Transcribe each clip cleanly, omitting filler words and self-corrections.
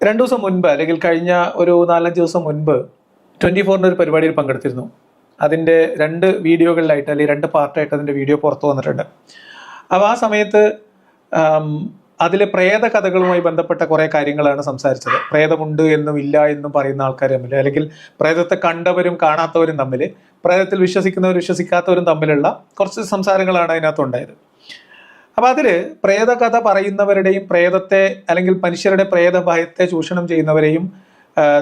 2 ദിവസം മുൻപ് അല്ലെങ്കിൽ കഴിഞ്ഞ ഒരു 4-5 ദിവസം മുൻപ് 24 ഒരു പരിപാടിയിൽ പങ്കെടുത്തിരുന്നു. അതിൻ്റെ 2 വീഡിയോകളിലായിട്ട് അല്ലെങ്കിൽ 2 പാർട്ടായിട്ട് അതിൻ്റെ വീഡിയോ പുറത്തു വന്നിട്ടുണ്ട്. അപ്പോൾ ആ സമയത്ത് അതിലെ പ്രേത കഥകളുമായി ബന്ധപ്പെട്ട കുറേ കാര്യങ്ങളാണ് സംസാരിച്ചത്. പ്രേതമുണ്ട് എന്നും ഇല്ല എന്നും പറയുന്ന ആൾക്കാർ തമ്മിൽ, അല്ലെങ്കിൽ പ്രേതത്തെ കണ്ടവരും കാണാത്തവരും തമ്മിൽ, പ്രേതത്തിൽ വിശ്വസിക്കുന്നവരും വിശ്വസിക്കാത്തവരും തമ്മിലുള്ള കുറച്ച് സംസാരങ്ങളാണ് അതിനകത്തുണ്ടായത്. അപ്പോൾ അതിൽ പ്രേതകഥ പറയുന്നവരുടെയും പ്രേതത്തെ അല്ലെങ്കിൽ മനുഷ്യരുടെ പ്രേതഭയത്തെ ചൂഷണം ചെയ്യുന്നവരെയും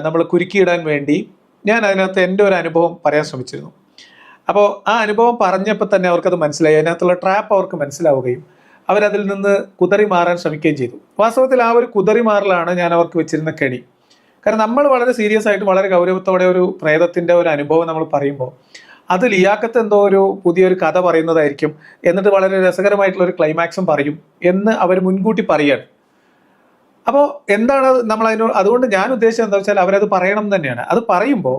നമ്മൾ കുരുക്കിയിടാൻ വേണ്ടി ഞാൻ അതിനകത്ത് എൻ്റെ ഒരു അനുഭവം പറയാൻ ശ്രമിച്ചിരുന്നു. അപ്പോൾ ആ അനുഭവം പറഞ്ഞപ്പോൾ തന്നെ അവർക്കത് മനസ്സിലായി, അതിനകത്തുള്ള ട്രാപ്പ് അവർക്ക് മനസ്സിലാവുകയും അവരതിൽ നിന്ന് കുതറി മാറാൻ ശ്രമിക്കുകയും ചെയ്തു. വാസ്തവത്തിൽ ആ ഒരു കുതറി മാറലാണ് ഞാൻ അവർക്ക് വെച്ചിരുന്ന കെണി. കാരണം നമ്മൾ വളരെ സീരിയസ് ആയിട്ട് വളരെ ഗൗരവത്തോടെ ഒരു പ്രേതത്തിൻ്റെ ഒരു അനുഭവം നമ്മൾ പറയുമ്പോൾ അത് ലിയാക്കത്ത് എന്തോ ഒരു പുതിയൊരു കഥ പറയുന്നതായിരിക്കും, എന്നിട്ട് വളരെ രസകരമായിട്ടുള്ള ഒരു ക്ലൈമാക്സും പറയും എന്ന് അവർ മുൻകൂട്ടി പറയുകയാണ്. അപ്പോൾ എന്താണ് നമ്മൾ അതുകൊണ്ട് ഞാൻ ഉദ്ദേശിച്ചത് എന്താ വെച്ചാൽ അവരത് പറയണം തന്നെയാണ്. അത് പറയുമ്പോൾ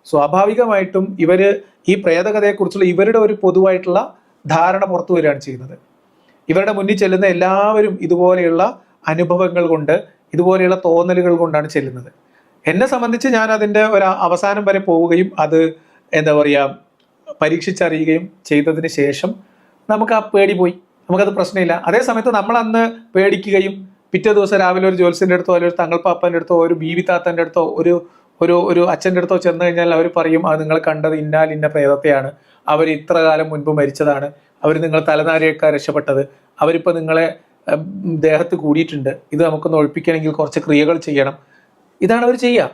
സ്വാഭാവികമായിട്ടും ഇവർ ഈ പ്രേതകഥയെക്കുറിച്ചുള്ള ഇവരുടെ ഒരു പൊതുവായിട്ടുള്ള ധാരണ പുറത്തു വരികയാണ് ചെയ്യുന്നത്. ഇവരുടെ മുന്നിൽ ചെല്ലുന്ന എല്ലാവരും ഇതുപോലെയുള്ള അനുഭവങ്ങൾ കൊണ്ട്, ഇതുപോലെയുള്ള തോന്നലുകൾ കൊണ്ടാണ് ചെല്ലുന്നത്. എന്നെ സംബന്ധിച്ച് ഞാൻ അതിൻ്റെ ഒരു അവസാനം വരെ പോവുകയും അത് എന്താ പറയുക പരീക്ഷിച്ചറിയുകയും ചെയ്തതിന് ശേഷം നമുക്ക് ആ പേടി പോയി, നമുക്കത് പ്രശ്നമില്ല. അതേ സമയത്ത് നമ്മൾ അന്ന് പേടിക്കുകയും പിറ്റേ ദിവസം രാവിലെ ഒരു ജോത്സ്യൻ്റെ അടുത്തോ അല്ലെങ്കിൽ ഒരു തങ്ങൾ പാപ്പൻ്റെ അടുത്തോ ഒരു ബീവി താത്തൻ്റെ അടുത്തോ ഒരു അച്ഛൻ്റെ അടുത്തോ ചെന്ന് കഴിഞ്ഞാൽ അവർ പറയും അത് നിങ്ങൾ കണ്ടത് ഇന്ന പ്രേതത്തെയാണ്, അവർ ഇത്ര കാലം മുൻപ് മരിച്ചതാണ്, അവർ നിങ്ങൾ തലനാരിയേക്കാൾ രക്ഷപ്പെട്ടത്, അവരിപ്പോൾ നിങ്ങളെ ദേഹത്ത് കൂടിയിട്ടുണ്ട്, ഇത് നമുക്കൊന്ന് ഒഴിപ്പിക്കണമെങ്കിൽ കുറച്ച് ക്രിയകൾ ചെയ്യണം, ഇതാണ് അവർ ചെയ്യുക.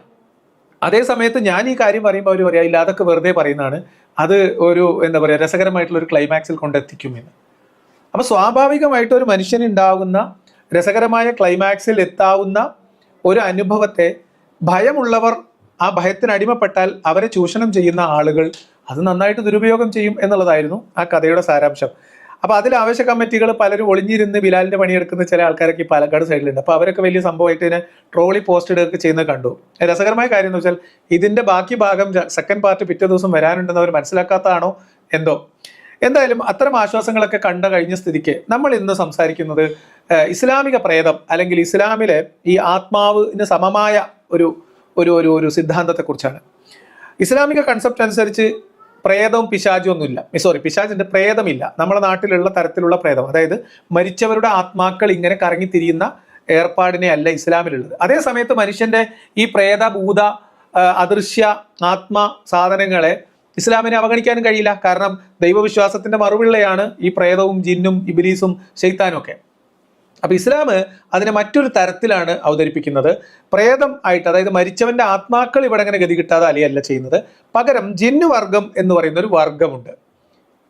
അതേ സമയത്ത് ഞാൻ ഈ കാര്യം പറയുമ്പോൾ അവർ പറയാം ഇല്ല അതൊക്കെ വെറുതെ പറയുന്നതാണ്, അത് ഒരു എന്താ പറയുക രസകരമായിട്ടുള്ള ഒരു ക്ലൈമാക്സിൽ കൊണ്ടെത്തിക്കുമെന്ന്. അപ്പോൾ സ്വാഭാവികമായിട്ട് ഒരു മനുഷ്യനുണ്ടാകുന്ന രസകരമായ ക്ലൈമാക്സിൽ എത്താവുന്ന ഒരു അനുഭവത്തെ ഭയമുള്ളവർ ആ ഭയത്തിന് അടിമപ്പെട്ടാൽ അവരെ ചൂഷണം ചെയ്യുന്ന ആളുകൾ അത് നന്നായിട്ട് ദുരുപയോഗം ചെയ്യും എന്നുള്ളതായിരുന്നു ആ കഥയുടെ സാരാംശം. അപ്പോൾ അതിൽ ആവശ്യ കമ്മിറ്റികൾ പലരും ഒളിഞ്ഞിരുന്ന് ബിലാലിൻ്റെ പണിയെടുക്കുന്ന ചില ആൾക്കാരൊക്കെ ഈ പാലക്കാട് സൈഡിലുണ്ട്. അപ്പോൾ അവരൊക്കെ വലിയ സംഭവമായിട്ട് ഇതിനെ ട്രോളി പോസ്റ്റ് ഇടുകയൊക്കെ ചെയ്യുന്നത് കണ്ടു. രസകരമായ കാര്യം എന്ന് വെച്ചാൽ ഇതിൻ്റെ ബാക്കി ഭാഗം സെക്കൻഡ് പാർട്ട് പിറ്റേ ദിവസം വരാനുണ്ടെന്ന് അവർ മനസ്സിലാക്കാത്തതാണോ എന്തോ. എന്തായാലും അത്തരം ആശ്വാസങ്ങളൊക്കെ കഴിഞ്ഞ സ്ഥിതിക്ക് നമ്മൾ ഇന്ന് സംസാരിക്കുന്നത് ഇസ്ലാമിക പ്രേതം അല്ലെങ്കിൽ ഇസ്ലാമിലെ ഈ ആത്മാവിന് സമമായ ഒരു ഒരു ഒരു സിദ്ധാന്തത്തെക്കുറിച്ചാണ്. ഇസ്ലാമിക കൺസെപ്റ്റ് അനുസരിച്ച് പ്രേതവും പിശാചും ഒന്നുമില്ല. പിശാചിന്റെ പ്രേതമില്ല. നമ്മുടെ നാട്ടിലുള്ള തരത്തിലുള്ള പ്രേതം, അതായത് മരിച്ചവരുടെ ആത്മാക്കൾ ഇങ്ങനെ കറങ്ങിത്തിരിയുന്ന ഏർപ്പാടിനെ അല്ല ഇസ്ലാമിലുള്ളത്. അതേ സമയത്ത് മനുഷ്യന്റെ ഈ പ്രേത ഭൂത അദൃശ്യ ആത്മ സാധനങ്ങളെ ഇസ്ലാമിനെ അവഗണിക്കാനും കഴിയില്ല. കാരണം ദൈവവിശ്വാസത്തിന്റെ മറുപിള്ളയാണ് ഈ പ്രേതവും ജിന്നും ഇബ്ലീസും ശൈത്താനും ഒക്കെ. അപ്പൊ ഇസ്ലാം അതിനെ മറ്റൊരു തരത്തിലാണ് അവതരിപ്പിക്കുന്നത്. പ്രേതം ആയിട്ട്, അതായത് മരിച്ചവന്റെ ആത്മാക്കൾ ഇവിടെ അങ്ങനെ ഗതി കിട്ടാതെ അലിയല്ല ചെയ്യുന്നത്. പകരം ജിന്നു വർഗം എന്ന് പറയുന്ന ഒരു വർഗമുണ്ട്.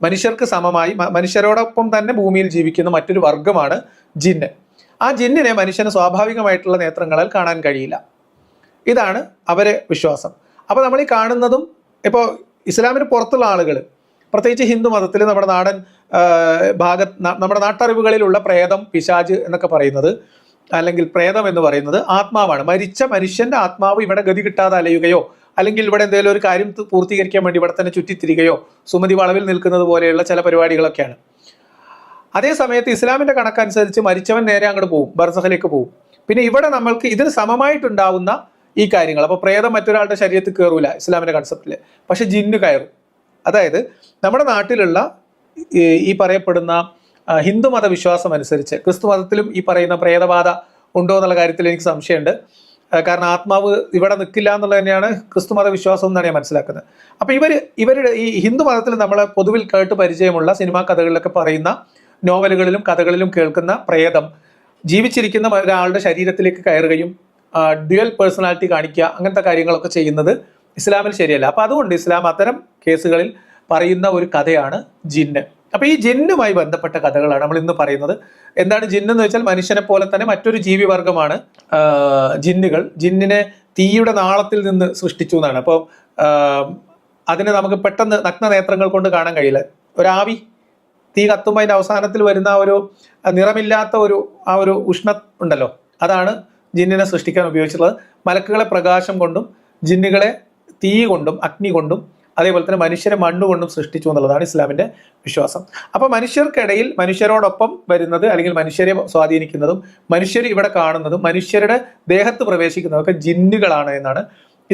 മനുഷ്യർക്ക് സമമായി മനുഷ്യരോടൊപ്പം തന്നെ ഭൂമിയിൽ ജീവിക്കുന്ന മറ്റൊരു വർഗമാണ് ജിന്ന്. ആ ജിന്നിനെ മനുഷ്യന് സ്വാഭാവികമായിട്ടുള്ള നേത്രങ്ങളാൽ കാണാൻ കഴിയില്ല. ഇതാണ് അവരെ വിശ്വാസം. അപ്പോൾ നമ്മൾ ഈ കാണുന്നതും ഇപ്പോൾ ഇസ്ലാമിന് പുറത്തുള്ള ആളുകൾ, പ്രത്യേകിച്ച് ഹിന്ദു മതത്തിൽ നമ്മുടെ നാടൻ നമ്മുടെ നാട്ടറിവുകളിലുള്ള പ്രേതം പിശാച് എന്നൊക്കെ പറയുന്നത്, അല്ലെങ്കിൽ പ്രേതം എന്ന് പറയുന്നത് ആത്മാവാണ്. മരിച്ച മനുഷ്യന്റെ ആത്മാവ് ഇവിടെ ഗതി കിട്ടാതെ അലയുകയോ അല്ലെങ്കിൽ ഇവിടെ എന്തെങ്കിലും ഒരു കാര്യം പൂർത്തീകരിക്കാൻ വേണ്ടി ഇവിടെ തന്നെ ചുറ്റിത്തിരികയോ സുമതി വളവിൽ നിൽക്കുന്നത് പോലെയുള്ള ചില പരിപാടികളൊക്കെയാണ്. അതേ സമയത്ത് ഇസ്ലാമിന്റെ കണക്കനുസരിച്ച് മരിച്ചവൻ നേരെ അങ്ങോട്ട് പോകും, ബർസഖിലേക്ക് പോകും. പിന്നെ ഇവിടെ നമ്മൾക്ക് ഇതിന് സമമായിട്ടുണ്ടാവുന്ന ഈ കാര്യങ്ങൾ, അപ്പോൾ പ്രേതം മറ്റൊരാളുടെ ശരീരത്തിൽ കയറൂല ഇസ്ലാമിന്റെ കൺസെപ്റ്റിൽ, പക്ഷെ ജിന്ന് കയറും. അതായത് നമ്മുടെ നാട്ടിലുള്ള ഈ പറയപ്പെടുന്ന ഹിന്ദു മതവിശ്വാസം അനുസരിച്ച് ക്രിസ്തു മതത്തിലും ഈ പറയുന്ന പ്രേതബാധ ഉണ്ടോ എന്നുള്ള കാര്യത്തിൽ എനിക്ക് സംശയമുണ്ട്. കാരണം ആത്മാവ് ഇവിടെ നിൽക്കില്ല എന്നുള്ളത് തന്നെയാണ് ക്രിസ്തു മതവിശ്വാസം എന്നാണ് ഞാൻ മനസ്സിലാക്കുന്നത്. അപ്പോൾ ഇവരുടെ ഈ ഹിന്ദു മതത്തിൽ നമ്മളെ പൊതുവിൽ കേട്ട് പരിചയമുള്ള സിനിമാ കഥകളിലൊക്കെ പറയുന്ന നോവലുകളിലും കഥകളിലും കേൾക്കുന്ന പ്രേതം ജീവിച്ചിരിക്കുന്ന ഒരാളുടെ ശരീരത്തിലേക്ക് കയറുകയും ഡ്യുവൽ പേഴ്സണാലിറ്റി കാണിക്കുക, അങ്ങനത്തെ കാര്യങ്ങളൊക്കെ ചെയ്യുന്നത് ഇസ്ലാമിൽ ശരിയല്ല. അപ്പോൾ അതുകൊണ്ട് ഇസ്ലാം അത്തരം കേസുകളിൽ പറയുന്ന ഒരു കഥയാണ് ജിന്ന്. അപ്പോൾ ഈ ജിന്നുമായി ബന്ധപ്പെട്ട കഥകളാണ് നമ്മൾ ഇന്ന് പറയുന്നത്. എന്താണ് ജിന്ന് എന്ന് വെച്ചാൽ മനുഷ്യനെ പോലെ തന്നെ മറ്റൊരു ജീവിവർഗമാണ് ജിന്നുകൾ. ജിന്നിനെ തീയുടെ നാളത്തിൽ നിന്ന് സൃഷ്ടിച്ചു എന്നാണ്. അപ്പോൾ അതിനെ നമുക്ക് പെട്ടെന്ന് നഗ്നനേത്രങ്ങൾ കൊണ്ട് കാണാൻ കഴിയില്ല. ഒരാവി തീ കത്തുമ്പോൾ അതിൻ്റെ അവസാനത്തിൽ വരുന്ന ഒരു നിറമില്ലാത്ത ഒരു ഉഷ്ണ ഉണ്ടല്ലോ, അതാണ് ജിന്നിനെ സൃഷ്ടിക്കാൻ ഉപയോഗിച്ചിട്ടുള്ളത്. മലക്കുകളെ പ്രകാശം കൊണ്ടും ജിന്നുകളെ തീ കൊണ്ടും അഗ്നി കൊണ്ടും അതേപോലെ തന്നെ മനുഷ്യരെ മണ്ണുകൊണ്ടും സൃഷ്ടിച്ചു എന്നുള്ളതാണ് ഇസ്ലാമിന്റെ വിശ്വാസം. അപ്പൊ മനുഷ്യർക്കിടയിൽ മനുഷ്യരോടൊപ്പം വരുന്നത് അല്ലെങ്കിൽ മനുഷ്യരെ സ്വാധീനിക്കുന്നതും മനുഷ്യർ ഇവിടെ കാണുന്നതും മനുഷ്യരുടെ ദേഹത്ത് പ്രവേശിക്കുന്നതൊക്കെ ജിന്നുകളാണ് എന്നാണ്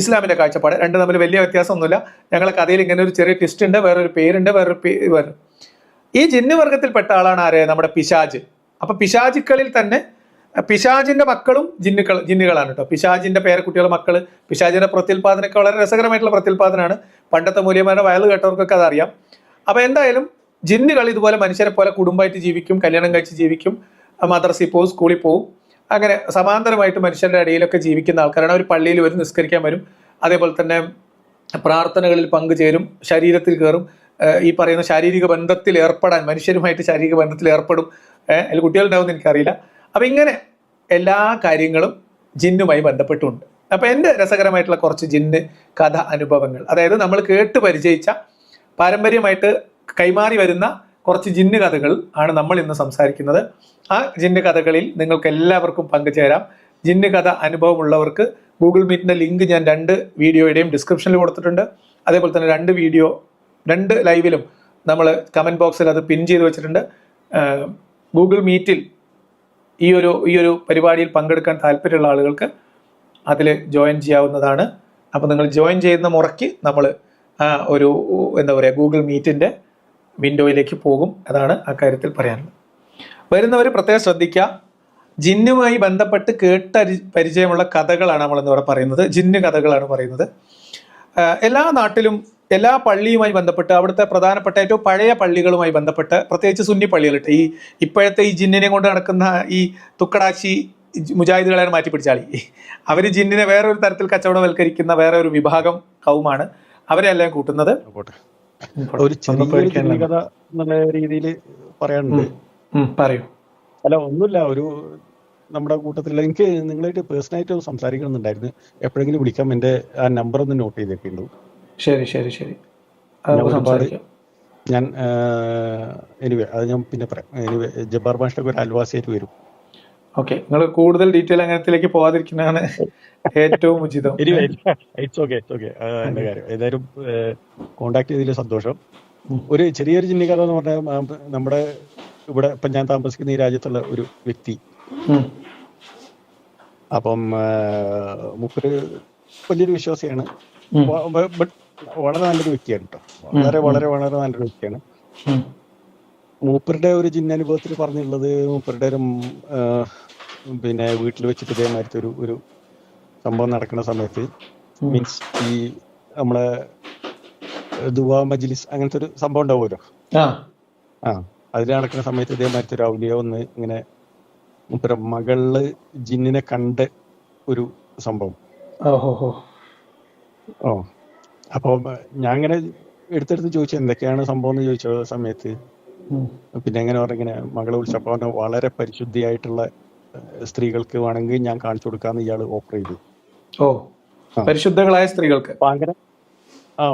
ഇസ്ലാമിന്റെ കാഴ്ചപ്പാട്. രണ്ടും തമ്മിൽ വലിയ വ്യത്യാസമൊന്നുമില്ല. ഞങ്ങളെ കഥയിൽ ഇങ്ങനെ ഒരു ചെറിയ ട്വിസ്റ്റ് ഉണ്ട്, വേറൊരു പേരുണ്ട്, വേറെ ഈ ജിന്ന് വർഗത്തിൽപ്പെട്ട ആളാണ് ആര്? നമ്മുടെ പിശാജ്. അപ്പൊ പിശാചുക്കളിൽ തന്നെ പിശാജിന്റെ മക്കളും ജിന്നുകളാണ് കേട്ടോ. പിശാജിന്റെ പേരക്കുട്ടികളുടെ മക്കള്, പിശാജിന്റെ പ്രത്യുൽപാദനമൊക്കെ വളരെ രസകരമായിട്ടുള്ള പ്രത്യുൽപാദനമാണ്. പണ്ടത്തെ മൂല്യന്മാരുടെ വയൽ കേട്ടവർക്കൊക്കെ അതറിയാം. അപ്പൊ എന്തായാലും ജിന്നുകൾ ഇതുപോലെ മനുഷ്യരെ പോലെ കുടുംബമായിട്ട് ജീവിക്കും, കല്യാണം കഴിച്ച് ജീവിക്കും, മദ്രസയിൽ പോവും, സ്കൂളിൽ പോവും, അങ്ങനെ സമാന്തരമായിട്ട് മനുഷ്യരുടെ ഇടയിലൊക്കെ ജീവിക്കുന്ന ആൾക്കാരാണ്. അവർ പള്ളിയിൽ വരും, നിസ്കരിക്കാൻ വരും, അതേപോലെ തന്നെ പ്രാർത്ഥനകളിൽ പങ്കുചേരും, ശരീരത്തിൽ കയറും, ഈ പറയുന്ന ശാരീരിക ബന്ധത്തിൽ ഏർപ്പെടാൻ, മനുഷ്യരുമായിട്ട് ശാരീരിക ബന്ധത്തിൽ ഏർപ്പെടും. അതിൽ കുട്ടികളുണ്ടാവും എന്ന് എനിക്കറിയില്ല. അപ്പം ഇങ്ങനെ എല്ലാ കാര്യങ്ങളും ജിന്നുമായി ബന്ധപ്പെട്ടുണ്ട്. അപ്പം എൻ്റെ രസകരമായിട്ടുള്ള കുറച്ച് ജിന്ന് കഥ അനുഭവങ്ങൾ, അതായത് നമ്മൾ കേട്ട് പരിചയിച്ച പാരമ്പര്യമായിട്ട് കൈമാറി വരുന്ന കുറച്ച് ജിന്ന് കഥകൾ ആണ് നമ്മൾ ഇന്ന് സംസാരിക്കുന്നത്. ആ ജിന്ന് കഥകളിൽ നിങ്ങൾക്ക് എല്ലാവർക്കും പങ്കുചേരാം. ജിന്ന് കഥ അനുഭവമുള്ളവർക്ക് ഗൂഗിൾ മീറ്റിൻ്റെ ലിങ്ക് ഞാൻ 2 വീഡിയോയുടെയും ഡിസ്ക്രിപ്ഷനിൽ കൊടുത്തിട്ടുണ്ട്. അതേപോലെ തന്നെ 2 ലൈവിലും നമ്മൾ കമൻറ്റ് ബോക്സിൽ അത് പിൻ ചെയ്ത് വെച്ചിട്ടുണ്ട്. ഗൂഗിൾ മീറ്റിൽ ഈ ഒരു പരിപാടിയിൽ പങ്കെടുക്കാൻ താല്പര്യമുള്ള ആളുകൾക്ക് അതിൽ ജോയിൻ ചെയ്യാവുന്നതാണ്. അപ്പോൾ നിങ്ങൾ ജോയിൻ ചെയ്യുന്ന മുറയ്ക്ക് നമ്മൾ ഒരു ഗൂഗിൾ മീറ്റിൻ്റെ വിൻഡോയിലേക്ക് പോകും. അതാണ് ആ കാര്യത്തിൽ പറയാനുള്ളത്. വരുന്നവർ പ്രത്യേകം ശ്രദ്ധിക്കുക. ജിന്നുമായി ബന്ധപ്പെട്ട് പരിചയമുള്ള കഥകളാണ് നമ്മളിന്നിവിടെ പറയുന്നത്. ജിന്ന് കഥകളാണ് പറയുന്നത്. എല്ലാ നാട്ടിലും എല്ലാ പള്ളിയുമായി ബന്ധപ്പെട്ട് അവിടുത്തെ പ്രധാനപ്പെട്ട ഏറ്റവും പഴയ പള്ളികളുമായി ബന്ധപ്പെട്ട്, പ്രത്യേകിച്ച് സുന്നി പള്ളികളിട്ട് ഇപ്പോഴത്തെ ഈ ജിന്നിനെ കൊണ്ട് നടക്കുന്ന ഈ തുക്കടാശി മുജാഹിദുകളെ മാറ്റി പിടിച്ചാളി, അവർ ജിന്നിനെ വേറൊരു തരത്തിൽ കച്ചവടവൽക്കരിക്കുന്ന വേറെ ഒരു വിഭാഗം കൗമാണ്. അവരെ എല്ലാം കൂട്ടുന്നത്. ഒരു ചെറിയ കഥ എന്നുള്ള രീതിയിൽ പറയാനുണ്ട്. പറയൂ. അല്ല, ഒന്നുമില്ല, ഒരു നമ്മുടെ കൂട്ടത്തിലുള്ള എനിക്ക് നിങ്ങളായിട്ട് പേഴ്സണലായിട്ട് സംസാരിക്കണമെന്നുണ്ടായിരുന്നു. എപ്പോഴെങ്കിലും വിളിക്കാം. എൻ്റെ ആ നമ്പർ ഒന്ന് നോട്ട് ചെയ്തിട്ടുണ്ടോ? ശരി. ഞാൻ എനിവേ അത് ഞാൻ പിന്നെ പറയാം. എനിവേ ജബ്ബാർ ഭാഷയൊക്കെ ഒരു അൽവാസിയായിട്ട് വരും. ഓക്കെ, നിങ്ങൾ കൂടുതൽ ഡീറ്റെയിൽ അങ്ങനത്തിലേക്ക് പോകാതിരിക്കുന്നതാണ് ഏറ്റവും ഉചിതം. It's okay. എൻ്റെ കാര്യം ഏതായാലും കോണ്ടാക്ട് ചെയ്തതിൽ സന്തോഷം. ഒരു ചെറിയൊരു ജിന്നി കഥ എന്ന് പറഞ്ഞാൽ, നമ്മുടെ ഇവിടെ ഇപ്പം ഞാൻ താമസിക്കുന്ന ഈ രാജ്യത്തുള്ള ഒരു വ്യക്തി, അപ്പം മൂപ്പര് വലിയൊരു വിശ്വാസിയാണ്. ബട്ട് വളരെ നല്ലൊരു വ്യക്തിയാണ് കേട്ടോ. വളരെ നല്ലൊരു വ്യക്തിയാണ്. മൂപ്പരുടെ ഒരു ജിന്നനുഭവത്തിൽ പറഞ്ഞുള്ളത്, മൂപ്പരുടെ ഒരു പിന്നെ വീട്ടിൽ വെച്ചിട്ട് ഇതേമാതിരത്തെ ഒരു സംഭവം നടക്കുന്ന സമയത്ത്, മീൻസ് ഈ നമ്മളെ ദുവാ മജ്ലിസ് അങ്ങനത്തെ ഒരു സംഭവം ഉണ്ടാവുമല്ലോ, അതിൽ നടക്കുന്ന സമയത്ത് ഇതേമാതിരത്തെ ഒരു ഔലിയ ഒന്ന് ഇങ്ങനെ മൂപ്പര മകളില് ജിന്നിനെ കണ്ട ഒരു സംഭവം. അപ്പൊ ഞാൻ ഇങ്ങനെ എടുത്തെടുത്ത് ചോദിച്ചു എന്തൊക്കെയാണ് സംഭവം എന്ന് ചോദിച്ച സമയത്ത്, പിന്നെ എങ്ങനെ പറഞ്ഞിങ്ങനെ മകളെ വിളിച്ചപ്പോ വളരെ പരിശുദ്ധിയായിട്ടുള്ള സ്ത്രീകൾക്ക് വേണമെങ്കിൽ ഞാൻ കാണിച്ചു കൊടുക്കാന്ന് ഇയാള് ഓഫർ ചെയ്തു. പരിശുദ്ധങ്ങളായ സ്ത്രീകൾക്ക് അങ്ങനെ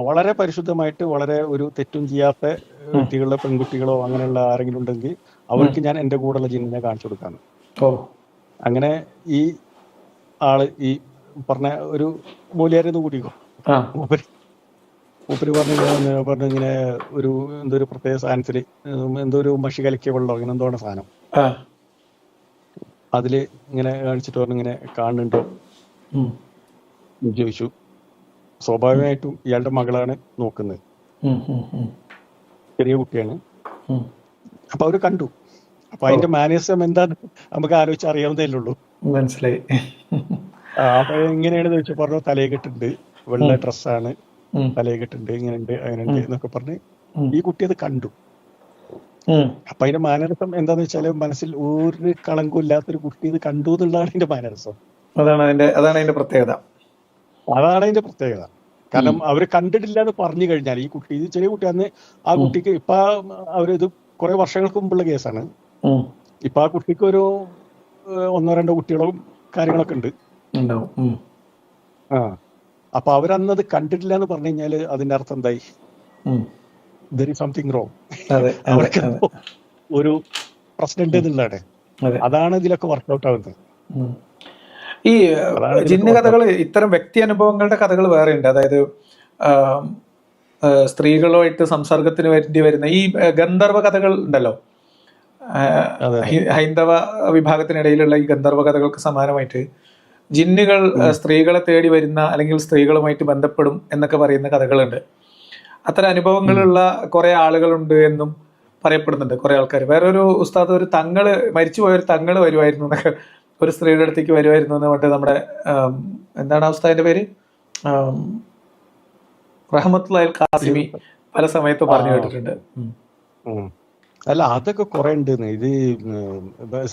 വളരെ പരിശുദ്ധമായിട്ട് വളരെ ഒരു തെറ്റും ചെയ്യാത്ത വ്യക്തികളോ പെൺകുട്ടികളോ അങ്ങനെയുള്ള ആരെങ്കിലും ഉണ്ടെങ്കിൽ അവർക്ക് ഞാൻ എന്റെ കൂടെയുള്ള ജിന്നിനെ കാണിച്ചു കൊടുക്കാന്ന്. അങ്ങനെ ഈ ആള് ഈ പറഞ്ഞ ഒരു മൂല്യാരെന്ന് കൂടിക്കോ, മൂപ്പര് പറഞ്ഞു ഇങ്ങനെ ഒരു എന്തോ ഒരു പ്രത്യേക സാധനത്തില് എന്തോ ഒരു മഷി കലക്കിയ വെള്ളം ഇങ്ങനെ എന്തോ സാധനം അതില് ഇങ്ങനെ കാണിച്ചിട്ട് പറഞ്ഞു ഇങ്ങനെ കാണുന്നുണ്ടോ ചോദിച്ചു. സ്വാഭാവികമായിട്ടും ഇയാളുടെ മകളാണ് നോക്കുന്നത്, ചെറിയ കുട്ടിയാണ്. അപ്പൊ അവര് കണ്ടു. അപ്പൊ അതിന്റെ മാനേഴ്സം എന്താന്ന് നമുക്ക് ആലോചിച്ച് അറിയാവുന്നതല്ലേ ഉള്ളൂ. മനസ്സിലായി. അപ്പൊ എങ്ങനെയാണെന്ന് ചോദിച്ചാൽ പറഞ്ഞു തലയെക്കെട്ടുണ്ട്, വെള്ള ഡ്രസ്സാണ്, തലയെക്കെട്ടുണ്ട്, ഇങ്ങനെയുണ്ട് അങ്ങനെയുണ്ട് എന്നൊക്കെ പറഞ്ഞ് ഈ കുട്ടി അത് കണ്ടു. അപ്പൊ അതിന്റെ മാനരസം എന്താന്ന് വെച്ചാല് മനസ്സിൽ ഒരു കളങ്കം ഇല്ലാത്തൊരു കുട്ടി ഇത് കണ്ടു എന്നുള്ളതാണ് അതിന്റെ മാനരസം. അതാണ് അതിന്റെ പ്രത്യേകത. കാരണം അവര് കണ്ടിട്ടില്ല എന്ന് പറഞ്ഞു കഴിഞ്ഞാൽ ഈ കുട്ടി, ഇത് ചെറിയ കുട്ടിയാന്ന്, ആ കുട്ടിക്ക് ഇപ്പൊ അവരിത് കുറെ വർഷങ്ങൾക്ക് മുമ്പുള്ള കേസാണ്. ഇപ്പൊ ആ കുട്ടിക്ക് ഒരു 1-2 കുട്ടികളും കാര്യങ്ങളൊക്കെ ഉണ്ട്. അപ്പൊ അവരന്നത് കണ്ടിട്ടില്ല എന്ന് പറഞ്ഞു കഴിഞ്ഞാല് അതിന്റെ അർത്ഥം എന്തായി? there is something wrong. അവർക്ക് ഒരു പ്രശ്നം ഉണ്ട് എന്നുള്ളതാണ്. അതാണ് ഇതിലൊക്കെ വർക്ക്ഔട്ട് ആവുന്നത്. ഈ ജിന്ന് കഥകൾ, ഇത്തരം വ്യക്തി അനുഭവങ്ങളുടെ കഥകൾ വേറെ ഉണ്ട്. അതായത് സ്ത്രീകളുമായിട്ട് സംസർഗത്തിന് വേണ്ടി വരുന്ന ഈ ഗന്ധർവ കഥകൾ ഉണ്ടല്ലോ, അതെ അതെ ഹൈന്ദവ വിഭാഗത്തിനിടയിലുള്ള ഈ ഗന്ധർവ കഥകൾക്ക് സമാനമായിട്ട് ജിന്നുകൾ സ്ത്രീകളെ തേടി വരുന്ന അല്ലെങ്കിൽ സ്ത്രീകളുമായിട്ട് ബന്ധപ്പെടും എന്നൊക്കെ പറയുന്ന കഥകളുണ്ട്. അത്തരം അനുഭവങ്ങളുള്ള കുറെ ആളുകളുണ്ട് എന്നും പറയപ്പെടുന്നുണ്ട് കുറെ ആൾക്കാർ. വേറൊരു ഉസ്താദ് ഒരു തങ്ങള് മരിച്ചുപോയ ഒരു തങ്ങള് വരുമായിരുന്നു എന്നൊക്കെ, ഒരു സ്ത്രീയുടെ അടുത്തേക്ക് വരുമായിരുന്നു എന്ന് പറഞ്ഞിട്ട് നമ്മുടെ എന്താണ് ആ ഉസ്താദിന്റെ പേര്, റഹ്മത്തുള്ളാഹിൽ ഖാസിമി പല സമയത്തും പറഞ്ഞു കേട്ടിട്ടുണ്ട്. ഉം. അല്ല അതൊക്കെ കുറെ ഉണ്ട്. ഇത്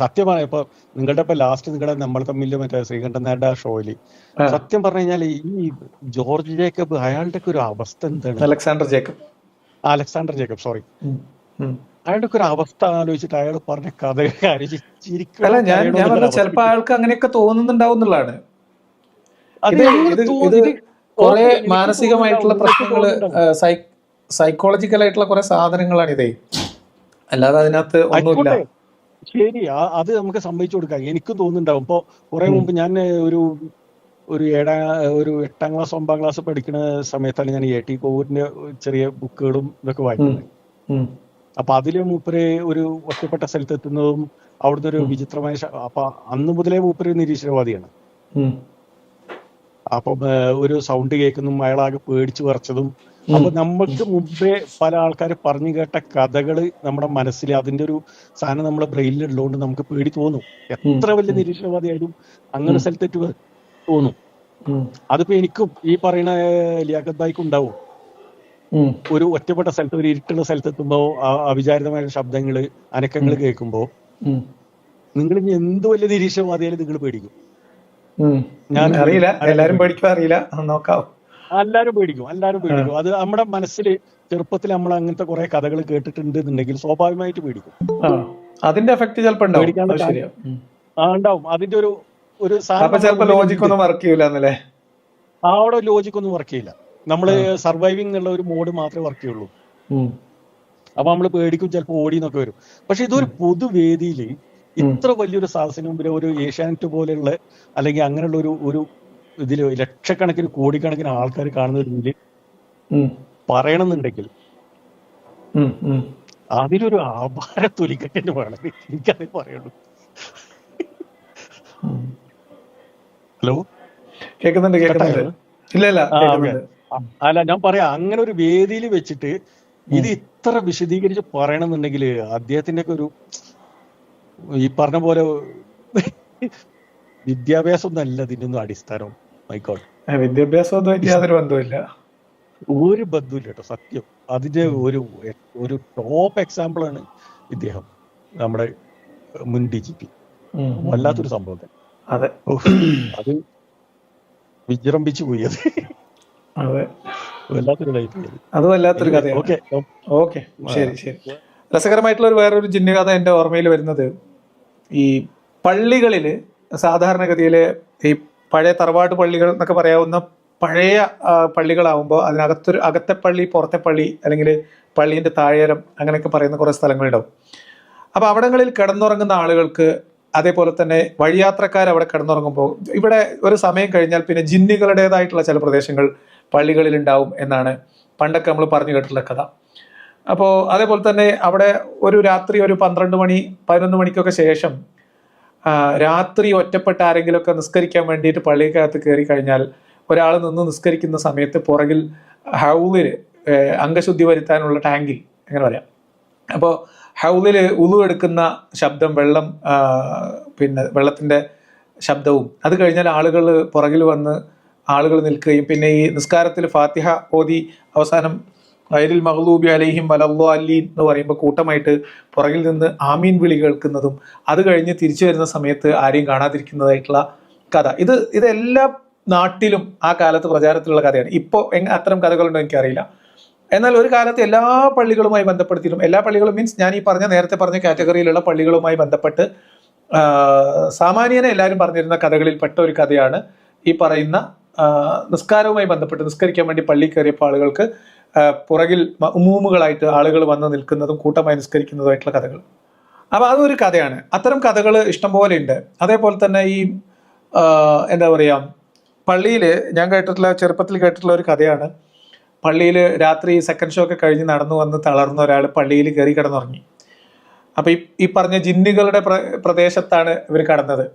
സത്യമാണ്. ഇപ്പൊ നിങ്ങളുടെ ഇപ്പൊ ലാസ്റ്റ് നമ്മൾ തമ്മിൽ മറ്റേ ശ്രീകണ്ഠൻ നായരുടെ ഷോയില് സത്യം പറഞ്ഞു കഴിഞ്ഞാൽ ഈ ജോർജ് ജേക്കബ് അയാളുടെ ഒക്കെ ഒരു അവസ്ഥ എന്താണ്, അലക്സാണ്ടർ ജേക്കബ് സോറി, അയാളുടെ ഒക്കെ ഒരു അവസ്ഥ ആലോചിച്ചിട്ട് അയാൾ പറഞ്ഞ കഥ അല്ല ഞാൻ പറഞ്ഞ ചിലപ്പോ അയാൾക്ക് അങ്ങനെയൊക്കെ തോന്നുന്നുണ്ടാവും എന്നുള്ളതാണ്. കുറെ മാനസികമായിട്ടുള്ള പ്രശ്നങ്ങള്, സൈക്കോളജിക്കൽ ആയിട്ടുള്ള കുറെ സാധനങ്ങളാണ് ഇതേ, അല്ലാതെ അതിനകത്ത് ഒന്നുമില്ല. ശരി, അത് നമുക്ക് സമ്മതിച്ചു കൊടുക്കാം. എനിക്കും തോന്നുന്നുണ്ടാവും. ഇപ്പൊ കുറെ മുമ്പ് ഞാൻ ഒരു 8ാം ക്ലാസ് 9ാം ക്ലാസ് പഠിക്കുന്ന സമയത്താണ് ഞാൻ എ ടി കോവൂരിന്റെ ചെറിയ ബുക്കുകളും ഇതൊക്കെ വായിക്കുന്നത്. അപ്പൊ അതില് മൂപ്പര് ഒരു ഒറ്റപ്പെട്ട സ്ഥലത്ത് എത്തുന്നതും അവിടുത്തെ ഒരു വിചിത്രമായ അപ്പൊ അന്ന് മുതലേ മൂപ്പര് നിരീശ്വരവാദിയാണ്. അപ്പം ഒരു സൗണ്ട് കേൾക്കുന്നതും അയാളാകെ പേടിച്ചു വിറച്ചതും. അപ്പൊ നമ്മൾക്ക് മുമ്പേ പല ആൾക്കാർ പറഞ്ഞു കേട്ട കഥകള് നമ്മുടെ മനസ്സിൽ അതിന്റെ ഒരു സാധനം നമ്മുടെ ബ്രെയിനിൽ ഉള്ളതുകൊണ്ട് നമുക്ക് പേടി തോന്നും. എത്ര വലിയ നിരീശ്വരവാദിയായാലും അങ്ങനെ സ്ഥലത്തേക്ക് തോന്നും. അതിപ്പോ എനിക്കും ഈ പറയുന്ന ലിയാഖത്ത് ഭായിക്കും ഉണ്ടാവും. ഒരു ഒറ്റപ്പെട്ട സ്ഥലത്ത്, ഒരു ഇരുട്ടുള്ള സ്ഥലത്തെത്തുമ്പോ അവിചാരിതമായ ശബ്ദങ്ങള് അനക്കങ്ങൾ കേൾക്കുമ്പോ നിങ്ങൾ ഇനി എന്ത് വലിയ നിരീശ്വരവാദിയായാലും നിങ്ങൾ പേടിക്കും. ഞാൻ അറിയില്ല, എല്ലാരും പേടിക്കും, അറിയില്ല, നോക്കാം. എല്ലാരും പേടിക്കും. അത് നമ്മുടെ മനസ്സിൽ ചെറുപ്പത്തിൽ നമ്മൾ അങ്ങനത്തെ കുറെ കഥകൾ കേട്ടിട്ടുണ്ട് എന്നുണ്ടെങ്കിൽ സ്വാഭാവികമായിട്ട് പേടിക്കും. അതിന്റെ എഫക്ട് ചിലപ്പോൾ ഉണ്ടാവും. അതിന്റെ ഒരു ലോജിക് ഒന്നും വർക്ക് ചെയ്യില്ല. അവിടെ ലോജിക് ഒന്നും വർക്ക് ചെയ്യില്ല. നമ്മള് സർവൈവിംഗ് എന്നുള്ള ഒരു മോഡ് മാത്രമേ വർക്ക് ചെയ്യുള്ളൂ. അപ്പൊ നമ്മള് പേടിക്കും, ചിലപ്പോൾ ഓടിന്നൊക്കെ വരും. പക്ഷെ ഇതൊരു പൊതുവേദിയിൽ ഇത്ര വലിയൊരു സാഹസിന് മുമ്പിൽ ഒരു ഏഷ്യാനെറ്റ് പോലെയുള്ള അല്ലെങ്കിൽ അങ്ങനെയുള്ള ഒരു ഇതില് ലക്ഷക്കണക്കിന് കോടിക്കണക്കിന് ആൾക്കാർ കാണുന്ന ഒരു ഇതില് പറയണമെന്നുണ്ടെങ്കിൽ അതിലൊരു ആഭാര തൊലിക്കന്നെ വേണം. എനിക്കതേ പറയുള്ളൂ. ഹലോ, കേൾക്കുന്നുണ്ട്? ഇല്ല, അല്ല ഞാൻ പറയാം, അങ്ങനെ ഒരു വേദിയിൽ വെച്ചിട്ട് ഇത് ഇത്ര വിശദീകരിച്ച് പറയണമെന്നുണ്ടെങ്കിൽ അദ്ദേഹത്തിന്റെ ഒക്കെ ഒരു ഈ പറഞ്ഞ പോലെ വിദ്യാഭ്യാസം ഒന്നല്ല ഇതിനൊന്നും അടിസ്ഥാനം. വിദ്യാഭ്യാസമൊന്നും യാതൊരു ബന്ധമില്ല, ഒരു ബന്ധമില്ല കേട്ടോ, സത്യം. അതിന്റെ ഒരു ടോപ്പ് എക്സാമ്പിൾ ആണ് ഇദ്ദേഹം, നമ്മുടെ മുൻ DGP. വല്ലാത്തൊരു സംഭവം. അതെ, അത് വിജൃംഭിച്ചു പോയി. അതെ, വല്ലാത്തൊരു ലൈഫ്. അത് വല്ലാത്തൊരു കഥയാണ്. ഓക്കെ, ശരി. രസകരമായിട്ടുള്ള വേറൊരു ജിന്ന കഥ എൻ്റെ ഓർമ്മയിൽ വരുന്നത്, ഈ പള്ളികളില് സാധാരണഗതിയില് ഈ പഴയ തറവാട്ട് പള്ളികൾ എന്നൊക്കെ പറയാവുന്ന പഴയ പള്ളികളാവുമ്പോൾ അകത്തെ പള്ളി, പുറത്തെ പള്ളി, അല്ലെങ്കിൽ പള്ളീൻ്റെ താഴേരം, അങ്ങനെയൊക്കെ പറയുന്ന കുറേ സ്ഥലങ്ങളുണ്ടാവും. അപ്പോൾ അവിടങ്ങളിൽ കിടന്നുറങ്ങുന്ന ആളുകൾക്ക്, അതേപോലെ തന്നെ വഴിയാത്രക്കാർ അവിടെ കിടന്നുറങ്ങുമ്പോൾ ഇവിടെ ഒരു സമയം കഴിഞ്ഞാൽ പിന്നെ ജിന്നുകളുടേതായിട്ടുള്ള ചില പ്രദേശങ്ങൾ പള്ളികളിൽ ഉണ്ടാവും എന്നാണ് പണ്ടൊക്കെ നമ്മൾ പറഞ്ഞു കേട്ടിട്ടുള്ള കഥ. അപ്പോൾ അതേപോലെ തന്നെ അവിടെ ഒരു രാത്രി ഒരു 12 മണി 11 മണിക്കൊക്കെ ശേഷം രാത്രി ഒറ്റപ്പെട്ട ആരെങ്കിലുമൊക്കെ നിസ്കരിക്കാൻ വേണ്ടിയിട്ട് പള്ളിക്കകത്ത് കയറി കഴിഞ്ഞാൽ ഒരാൾ നിന്ന് നിസ്കരിക്കുന്ന സമയത്ത് പുറകിൽ ഹൗലിൽ അംഗശുദ്ധി വരുത്താനുള്ള ടാങ്കിൽ, അങ്ങനെ പറയാം. അപ്പോൾ ഹൗലിൽ ഉളു എടുക്കുന്ന ശബ്ദം, പിന്നെ വെള്ളത്തിൻ്റെ ശബ്ദവും, അത് കഴിഞ്ഞാൽ ആളുകൾ പുറകിൽ വന്ന് ആളുകൾ നിൽക്കുകയും പിന്നെ ഈ നിസ്കാരത്തിൽ ഫാത്തിഹ ഓതി അവസാനം ഗൈറിൽ മഗ്ലൂബി അലൈഹിം വലദ്ദാലീൻ എന്ന് പറയുമ്പോൾ കൂട്ടമായിട്ട് പുറകിൽ നിന്ന് ആമീൻ വിളി കേൾക്കുന്നതും, അത് കഴിഞ്ഞ് തിരിച്ചു വരുന്ന സമയത്ത് ആരെയും കാണാതിരിക്കുന്നതായിട്ടുള്ള കഥ. ഇതെല്ലാ നാട്ടിലും ആ കാലത്ത് പ്രചാരത്തിലുള്ള കഥയാണ്. ഇപ്പോൾ അത്തരം കഥകളുണ്ടോ എനിക്കറിയില്ല. എന്നാൽ ഒരു കാലത്ത് എല്ലാ പള്ളികളുമായി ബന്ധപ്പെടുത്തിയിട്ടും, എല്ലാ പള്ളികളും മീൻസ് ഞാൻ ഈ നേരത്തെ പറഞ്ഞ കാറ്റഗറിയിലുള്ള പള്ളികളുമായി ബന്ധപ്പെട്ട് സാമാന്യനെ എല്ലാവരും പറഞ്ഞിരുന്ന കഥകളിൽ പെട്ട ഒരു കഥയാണ് ഈ പറയുന്ന നിസ്കാരവുമായി ബന്ധപ്പെട്ട്. നിസ്കരിക്കാൻ വേണ്ടി പള്ളി കയറിയപ്പോൾ ആളുകൾക്ക് പുറകിൽ ഉമൂമുകളായിട്ട് ആളുകൾ വന്ന് നിൽക്കുന്നതും കൂട്ടമായി നിസ്കരിക്കുന്നതുമായിട്ടുള്ള കഥകൾ. അപ്പോൾ അതൊരു കഥയാണ്. അത്തരം കഥകൾ ഇഷ്ടംപോലെ ഉണ്ട്. അതേപോലെ തന്നെ ഈ എന്താ പറയുക, പള്ളിയിൽ ഞാൻ ചെറുപ്പത്തിൽ കേട്ടിട്ടുള്ള ഒരു കഥയാണ്. പള്ളിയിൽ രാത്രി സെക്കൻഡ് ഷോ ഒക്കെ കഴിഞ്ഞ് നടന്നു വന്ന് തളർന്ന ഒരാൾ പള്ളിയിൽ കയറി കിടന്നുറങ്ങി. അപ്പം ഈ പറഞ്ഞ ജിന്നുകളുടെ പ്രദേശത്താണ് ഇവർ കടന്നത്.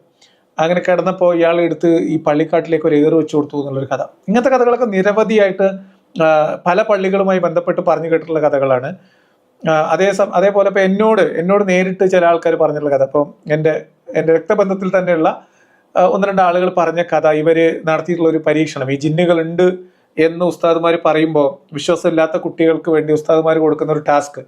അങ്ങനെ കിടന്നപ്പോൾ ഇയാൾ എടുത്ത് ഈ പള്ളിക്കാട്ടിലേക്ക് ഒരു ഏറ് വെച്ച് കൊടുത്തു എന്നുള്ളൊരു കഥ. ഇങ്ങനത്തെ കഥകളൊക്കെ നിരവധിയായിട്ട് പല പള്ളികളുമായി ബന്ധപ്പെട്ട് പറഞ്ഞു കേട്ടിട്ടുള്ള കഥകളാണ്. അതേപോലെ ഇപ്പം എന്നോട് നേരിട്ട് ചില ആൾക്കാർ പറഞ്ഞിട്ടുള്ള കഥ, അപ്പം എൻ്റെ രക്തബന്ധത്തിൽ തന്നെയുള്ള ഒന്ന് രണ്ട് ആളുകൾ പറഞ്ഞ കഥ, ഇവര് നടത്തിയിട്ടുള്ള ഒരു പരീക്ഷണം, ഈ ജിന്നുകളുണ്ട് എന്ന് ഉസ്താദുമാർ പറയുമ്പോൾ വിശ്വാസമില്ലാത്ത കുട്ടികൾക്ക് വേണ്ടി ഉസ്താദുമാർ കൊടുക്കുന്ന ഒരു ടാസ്ക്,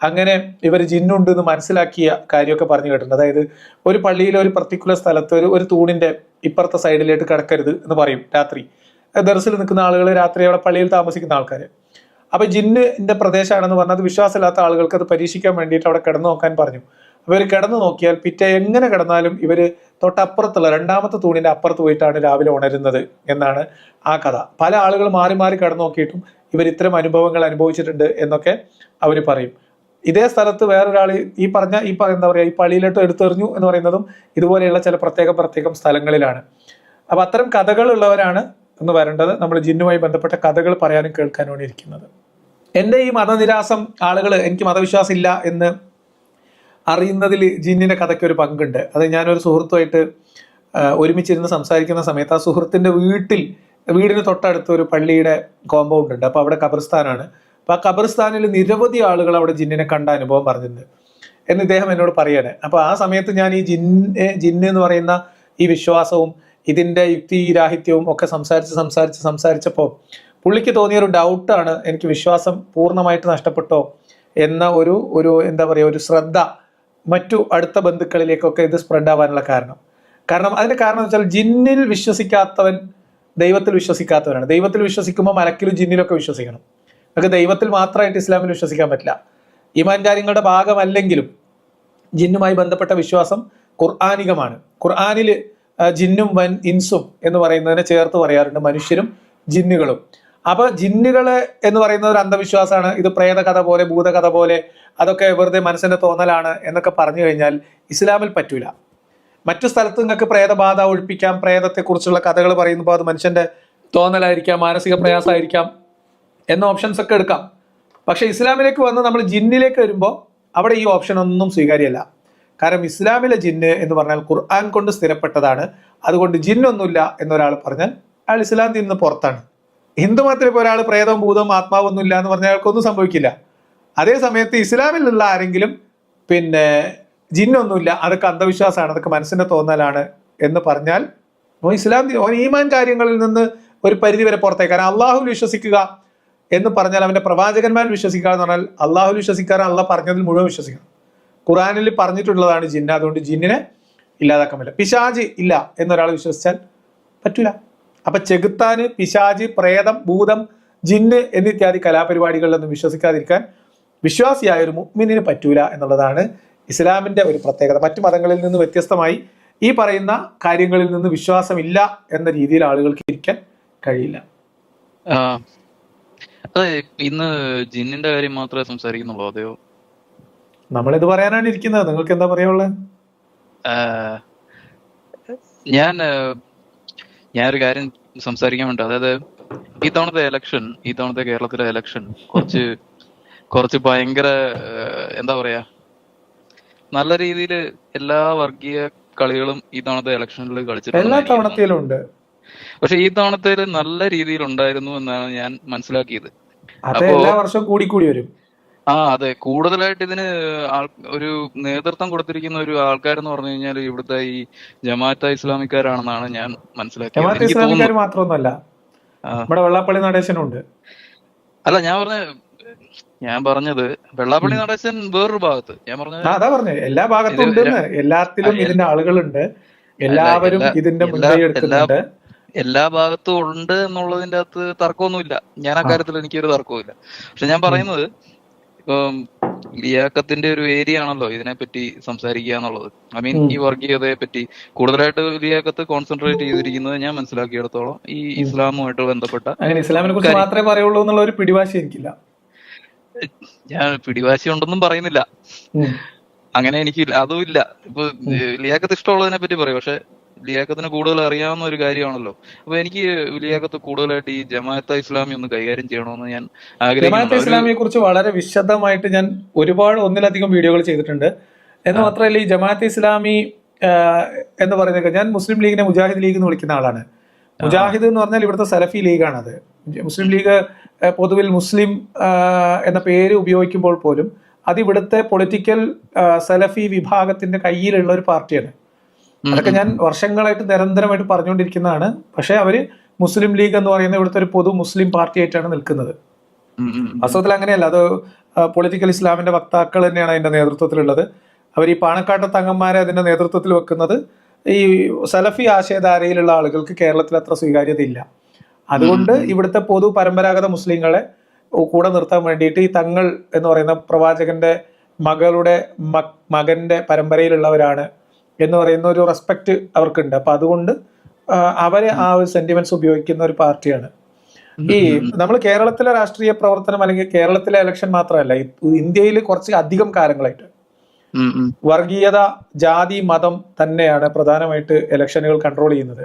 അങ്ങനെ ഇവർ ജിന്നുണ്ട് എന്ന് മനസ്സിലാക്കിയ കാര്യമൊക്കെ പറഞ്ഞു കേട്ടിട്ടുണ്ട്. അതായത് ഒരു പള്ളിയിലെ ഒരു പർട്ടിക്കുലർ സ്ഥലത്ത് ഒരു തൂണിന്റെ ഇപ്പുറത്തെ സൈഡിലേക്ക് കിടക്കരുത് എന്ന് പറയും. രാത്രി ദർസിൽ നിൽക്കുന്ന ആളുകൾ, രാത്രി അവിടെ പള്ളിയിൽ താമസിക്കുന്ന ആൾക്കാർ. അപ്പൊ ജിന്നിന്റെ പ്രദേശമാണെന്ന് പറഞ്ഞാൽ അത് വിശ്വാസമില്ലാത്ത ആളുകൾക്ക് അത് പരീക്ഷിക്കാൻ വേണ്ടിയിട്ട് അവിടെ കിടന്നു നോക്കാൻ പറഞ്ഞു. അവർ കിടന്നു നോക്കിയാൽ പിറ്റേ എങ്ങനെ കിടന്നാലും ഇവര് തൊട്ടപ്പുറത്തുള്ള രണ്ടാമത്തെ തൂണിന്റെ അപ്പുറത്ത് പോയിട്ടാണ് രാവിലെ ഉണരുന്നത് എന്നാണ് ആ കഥ. പല ആളുകൾ മാറി മാറി കിടന്നു നോക്കിയിട്ടും ഇവർ ഇത്തരം അനുഭവങ്ങൾ അനുഭവിച്ചിട്ടുണ്ട് എന്നൊക്കെ അവർ പറയും. ഇതേ സ്ഥലത്ത് വേറൊരാൾ എന്താ പറയുക, ഈ പള്ളിയിലോട്ട് എടുത്തെറിഞ്ഞു എന്ന് പറയുന്നതും ഇതുപോലെയുള്ള ചില പ്രത്യേകം സ്ഥലങ്ങളിലാണ്. അപ്പൊ അത്തരം കഥകളുള്ളവരാണ് എന്ന് വരേണ്ടത്. നമ്മൾ ജിന്നുമായി ബന്ധപ്പെട്ട കഥകൾ പറയാനും കേൾക്കാനുമാണ് ഇരിക്കുന്നത്. എൻ്റെ ഈ മതനിരാസം ആളുകൾ എനിക്ക് മതവിശ്വാസം ഇല്ല എന്ന് അറിയുന്നതിൽ ജിന്നിന്റെ കഥയ്ക്ക് ഒരു പങ്കുണ്ട്. അത് ഞാനൊരു സുഹൃത്തുമായിട്ട് ഒരുമിച്ചിരുന്ന് സംസാരിക്കുന്ന സമയത്ത് ആ സുഹൃത്തിന്റെ വീടിന് തൊട്ടടുത്ത് ഒരു പള്ളിയുടെ കോമ്പൗണ്ട് ഉണ്ട്. അപ്പൊ അവിടെ ഖബർസ്ഥാനാണ്. അപ്പൊ ആ ഖബർസ്ഥാനിൽ നിരവധി ആളുകൾ അവിടെ ജിന്നിനെ കണ്ട അനുഭവം പറഞ്ഞിട്ടുണ്ട് എന്ന് ഇദ്ദേഹം എന്നോട് പറയാണ്. അപ്പൊ ആ സമയത്ത് ഞാൻ ഈ ജിന്ന് എന്ന് പറയുന്ന ഈ വിശ്വാസവും ഇതിന്റെ യുക്തിരാഹിത്യവും ഒക്കെ സംസാരിച്ചപ്പോൾ പുള്ളിക്ക് തോന്നിയൊരു ഡൗട്ടാണ്, എനിക്ക് വിശ്വാസം പൂർണ്ണമായിട്ട് നഷ്ടപ്പെട്ടോ എന്ന ഒരു എന്താ പറയുക, ഒരു ശ്രദ്ധ മറ്റു അടുത്ത ബന്ധുക്കളിലേക്കൊക്കെ ഇത് സ്പ്രെഡ് ആവാനുള്ള കാരണം അതിന്റെ കാരണം എന്ന് വെച്ചാൽ, ജിന്നിൽ വിശ്വസിക്കാത്തവൻ ദൈവത്തിൽ വിശ്വസിക്കാത്തവനാണ്. ദൈവത്തിൽ വിശ്വസിക്കുമ്പോൾ മലക്കിലും ജിന്നിലൊക്കെ വിശ്വസിക്കണം. നമുക്ക് ദൈവത്തിൽ മാത്രമായിട്ട് ഇസ്ലാമിൽ വിശ്വസിക്കാൻ പറ്റില്ല. ഈമാൻ കാര്യങ്ങളുടെ ഭാഗമല്ലെങ്കിലും ജിന്നുമായി ബന്ധപ്പെട്ട വിശ്വാസം ഖുർആാനികമാണ്. ഖുർആാനിൽ ജിന്നും ഇൻസും എന്ന് പറയുന്നതിനെ ചേർത്ത് പറയാറുണ്ട്, മനുഷ്യരും ജിന്നുകളും. അപ്പൊ ജിന്നുകള് എന്ന് പറയുന്നത് ഒരു അന്ധവിശ്വാസമാണ്. ഇത് പ്രേതകഥ പോലെ ഭൂതകഥ പോലെ അതൊക്കെ വെറുതെ മനസ്സിന്റെ തോന്നലാണ് എന്നൊക്കെ പറഞ്ഞു കഴിഞ്ഞാൽ ഇസ്ലാമിൽ പറ്റൂല. മറ്റു സ്ഥലത്ത് നിങ്ങൾക്ക് പ്രേതബാധ ഒഴിപ്പിക്കാം, പ്രേതത്തെക്കുറിച്ചുള്ള കഥകൾ പറയുമ്പോൾ അത് മനുഷ്യന്റെ തോന്നലായിരിക്കാം, മാനസിക പ്രയാസമായിരിക്കാം എന്ന ഓപ്ഷൻസ് ഒക്കെ എടുക്കാം. പക്ഷെ ഇസ്ലാമിലേക്ക് വന്ന് നമ്മൾ ജിന്നിലേക്ക് വരുമ്പോൾ അവിടെ ഈ ഓപ്ഷൻ ഒന്നും സ്വീകാര്യമല്ല. കാരണം ഇസ്ലാമിലെ ജിന്ന് എന്ന് പറഞ്ഞാൽ ഖുർആൻ കൊണ്ട് സ്ഥിരപ്പെട്ടതാണ്. അതുകൊണ്ട് ജിന്നൊന്നുമില്ല എന്നൊരാൾ പറഞ്ഞാൽ അയാൾ ഇസ്ലാം നിന്ന് പുറത്താണ്. ഹിന്ദു മതത്തിൽ ഇപ്പോൾ ഒരാൾ പ്രേതവും ഭൂതവും ആത്മാവൊന്നുമില്ല എന്ന് പറഞ്ഞാൽ അയാൾക്കൊന്നും സംഭവിക്കില്ല. അതേ സമയത്ത് ഇസ്ലാമിലുള്ള ആരെങ്കിലും ജിന്നൊന്നുമില്ല, അതൊക്കെ അന്ധവിശ്വാസമാണ്, അതൊക്കെ മനസ്സിന്റെ തോന്നലാണ് എന്ന് പറഞ്ഞാൽ ഈമാൻ കാര്യങ്ങളിൽ നിന്ന് ഒരു പരിധി വരെ പുറത്തേക്ക്. കാരണം അള്ളാഹുൽ വിശ്വസിക്കുക എന്ന് പറഞ്ഞാൽ അവന്റെ പ്രവാചകന്മാരിൽ വിശ്വസിക്കുക എന്ന് പറഞ്ഞാൽ അള്ളാഹുൽ വിശ്വസിക്കാറ് അള്ളാഹ് പറഞ്ഞതിൽ മുഴുവൻ വിശ്വസിക്കണം. ഖുറാനിൽ പറഞ്ഞിട്ടുള്ളതാണ് ജിന്ന്, അതുകൊണ്ട് ജിന്നിനെ ഇല്ലാതാക്കാൻ പറ്റില്ല. പിശാജ് ഇല്ല എന്നൊരാൾ വിശ്വസിച്ചാൽ പറ്റൂല. അപ്പൊ ചെകുത്താന്, പിശാജ്, പ്രേതം, ഭൂതം, ജിന്ന് എന്നിത്യാദി കലാപരിപാടികളിലൊന്നും വിശ്വസിക്കാതിരിക്കാൻ വിശ്വാസിയായ ഒരു മുഅ്മിനിന് പറ്റൂല എന്നുള്ളതാണ് ഇസ്ലാമിന്റെ ഒരു പ്രത്യേകത. മറ്റു മതങ്ങളിൽ നിന്ന് വ്യത്യസ്തമായി ഈ പറയുന്ന കാര്യങ്ങളിൽ നിന്ന് വിശ്വാസമില്ല എന്ന രീതിയിൽ ആളുകൾക്ക് ഇരിക്കാൻ കഴിയില്ല. ഇന്ന് ജിന്നിന്റെ കാര്യം മാത്രമേ സംസാരിക്കുന്നുള്ളൂ, അതെയോ? നമ്മളിത് പറയാനാണ് ഇരിക്കുന്നത്. നിങ്ങൾക്ക് എന്താ പറയാനുള്ളത്? ഞാനൊരു കാര്യം സംസാരിക്കാൻ വേണ്ടി, അതായത് ഇത്തവണത്തെ കേരളത്തിലെ ഇലക്ഷൻ കുറച്ച് ഭയങ്കര എന്താ പറയാ, നല്ല രീതിയിൽ എല്ലാ വർഗീയ കളികളും ഈ തവണത്തെ ഇലക്ഷനിൽ കളിച്ചിട്ടുണ്ട്. പക്ഷെ ഈ തവണത്തേൽ നല്ല രീതിയിൽ ഉണ്ടായിരുന്നു എന്നാണ് ഞാൻ മനസ്സിലാക്കിയത്. എല്ലാ വർഷവും കൂടി വരും. അതെ, കൂടുതലായിട്ട് ഇതിന് ഒരു നേതൃത്വം കൊടുത്തിരിക്കുന്ന ഒരു ആൾക്കാരെന്ന് പറഞ്ഞു കഴിഞ്ഞാൽ ഇവിടുത്തെ ഈ ജമാഅത്തെ ഇസ്ലാമിക്കാരാണെന്നാണ് ഞാൻ മനസ്സിലാക്കിയത്. മാത്രമൊന്നുമല്ല, നമ്മുടെ വെള്ളാപ്പള്ളി നടേശനുണ്ട്. അല്ല, ഞാൻ പറഞ്ഞത് വെള്ളാപ്പള്ളി നടേശൻ വേറൊരു ഭാഗത്ത്. ഞാൻ പറഞ്ഞത് എല്ലാ ഭാഗത്തും ഉണ്ടെന്ന്, എല്ലാത്തിലും ഇതിന്റെ ആളുകളുണ്ട്, എല്ലാവരും ഇതിന്റെ മുൻകൈ എടുക്കുന്നുണ്ട്. എല്ലാ ഭാഗത്തും ഉണ്ട് എന്നുള്ളതിന്റെ അകത്ത് തർക്കമൊന്നുമില്ല. ഞാൻ അക്കാര്യത്തിൽ എനിക്കൊരു തർക്കവുമില്ല. പക്ഷെ ഞാൻ പറയുന്നത്, ഇപ്പം ലിയാഖത്തിന്റെ ഒരു ഏരിയ ആണല്ലോ ഇതിനെപ്പറ്റി സംസാരിക്കുക എന്നുള്ളത്. ഈ വർഗീയതയെ പറ്റി കൂടുതലായിട്ട് ലിയാഖത്ത് കോൺസെൻട്രേറ്റ് ചെയ്തിരിക്കുന്നത് ഞാൻ മനസ്സിലാക്കിയിടത്തോളം ഈ ഇസ്ലാമുമായിട്ട് ബന്ധപ്പെട്ട. ഇസ്ലാമിനെ കുറിച്ച് മാത്രമേ പറയുള്ളൂ എന്നുള്ള ഒരു പിടിവാശി എനിക്കില്ല. ഞാൻ പിടിവാശി ഉണ്ടെന്നും പറയുന്നില്ല, അങ്ങനെ എനിക്ക് അതും ഇല്ല. ഇപ്പൊ ലിയാഖത്ത് ഇഷ്ടമുള്ളതിനെ പറ്റി പറയും. പക്ഷെ ലിയാഖത്തിന് കൂടുതൽ അറിയാവുന്ന ഒരു കാര്യമാണല്ലോ. അപ്പൊ എനിക്ക് ലിയാഖത്ത് കൂടുതലായിട്ട് ഈ ജമാഅത്തെ ഇസ്ലാമി ഒന്ന് കൈകാര്യം ചെയ്യണമെന്ന് ഞാൻ ജമാഅത്തെ ആഗ്രഹിക്കുന്നുണ്ട്. ഇസ്ലാമിയെ കുറിച്ച് വളരെ വിശദമായിട്ട് ഞാൻ ഒന്നിലധികം വീഡിയോകൾ ചെയ്തിട്ടുണ്ട്. എന്ന് മാത്രമല്ല, ഈ ജമാഅത്തെ ഇസ്ലാമി എന്ന് പറയുന്നത്, ഞാൻ മുസ്ലിം ലീഗിനെ മുജാഹിദ് ലീഗ് എന്ന് വിളിക്കുന്ന ആളാണ്. മുജാഹിദ് എന്ന് പറഞ്ഞാൽ ഇവിടുത്തെ സലഫി ലീഗാണത്. മുസ്ലിം ലീഗ് പൊതുവിൽ മുസ്ലിം എന്ന പേര് ഉപയോഗിക്കുമ്പോൾ പോലും അത് ഇവിടുത്തെ പൊളിറ്റിക്കൽ സലഫി വിഭാഗത്തിന്റെ കയ്യിലുള്ള ഒരു പാർട്ടിയാണ്. അതൊക്കെ ഞാൻ വർഷങ്ങളായിട്ട് നിരന്തരമായിട്ട് പറഞ്ഞുകൊണ്ടിരിക്കുന്നതാണ്. പക്ഷെ അവര് മുസ്ലിം ലീഗ് എന്ന് പറയുന്ന ഇവിടുത്തെ ഒരു പൊതു മുസ്ലിം പാർട്ടി ആയിട്ടാണ് നിൽക്കുന്നത്. വാസ്തവത്തിൽ അങ്ങനെയല്ല, അത് പൊളിറ്റിക്കൽ ഇസ്ലാമിന്റെ വക്താക്കൾ തന്നെയാണ് അതിന്റെ നേതൃത്വത്തിലുള്ളത്. അവർ ഈ പാണക്കാട്ടെ തങ്ങന്മാരെ അതിന്റെ നേതൃത്വത്തിൽ വെക്കുന്നത് ഈ സലഫി ആശയധാരയിലുള്ള ആളുകൾക്ക് കേരളത്തിൽ അത്ര സ്വീകാര്യതയില്ല. അതുകൊണ്ട് ഇവിടുത്തെ പൊതു പരമ്പരാഗത മുസ്ലിങ്ങളെ കൂടെ നിർത്താൻ വേണ്ടിയിട്ട് ഈ തങ്ങൾ എന്ന് പറയുന്ന പ്രവാചകന്റെ മകളുടെ മകന്റെ പരമ്പരയിലുള്ളവരാണ് എന്ന് പറയുന്ന ഒരു റെസ്പെക്ട് അവർക്കുണ്ട്. അപ്പൊ അതുകൊണ്ട് അവരെ ആ ഒരു സെന്റിമെന്റ്സ് ഉപയോഗിക്കുന്ന ഒരു പാർട്ടിയാണ്. ഈ നമ്മൾ കേരളത്തിലെ രാഷ്ട്രീയ പ്രവർത്തനം അല്ലെങ്കിൽ കേരളത്തിലെ ഇലക്ഷൻ മാത്രമല്ല, ഇന്ത്യയിൽ കുറച്ച് അധികം കാലങ്ങളായിട്ട് വർഗീയത, ജാതി, മതം തന്നെയാണ് പ്രധാനമായിട്ട് ഇലക്ഷനുകൾ കൺട്രോൾ ചെയ്യുന്നത്,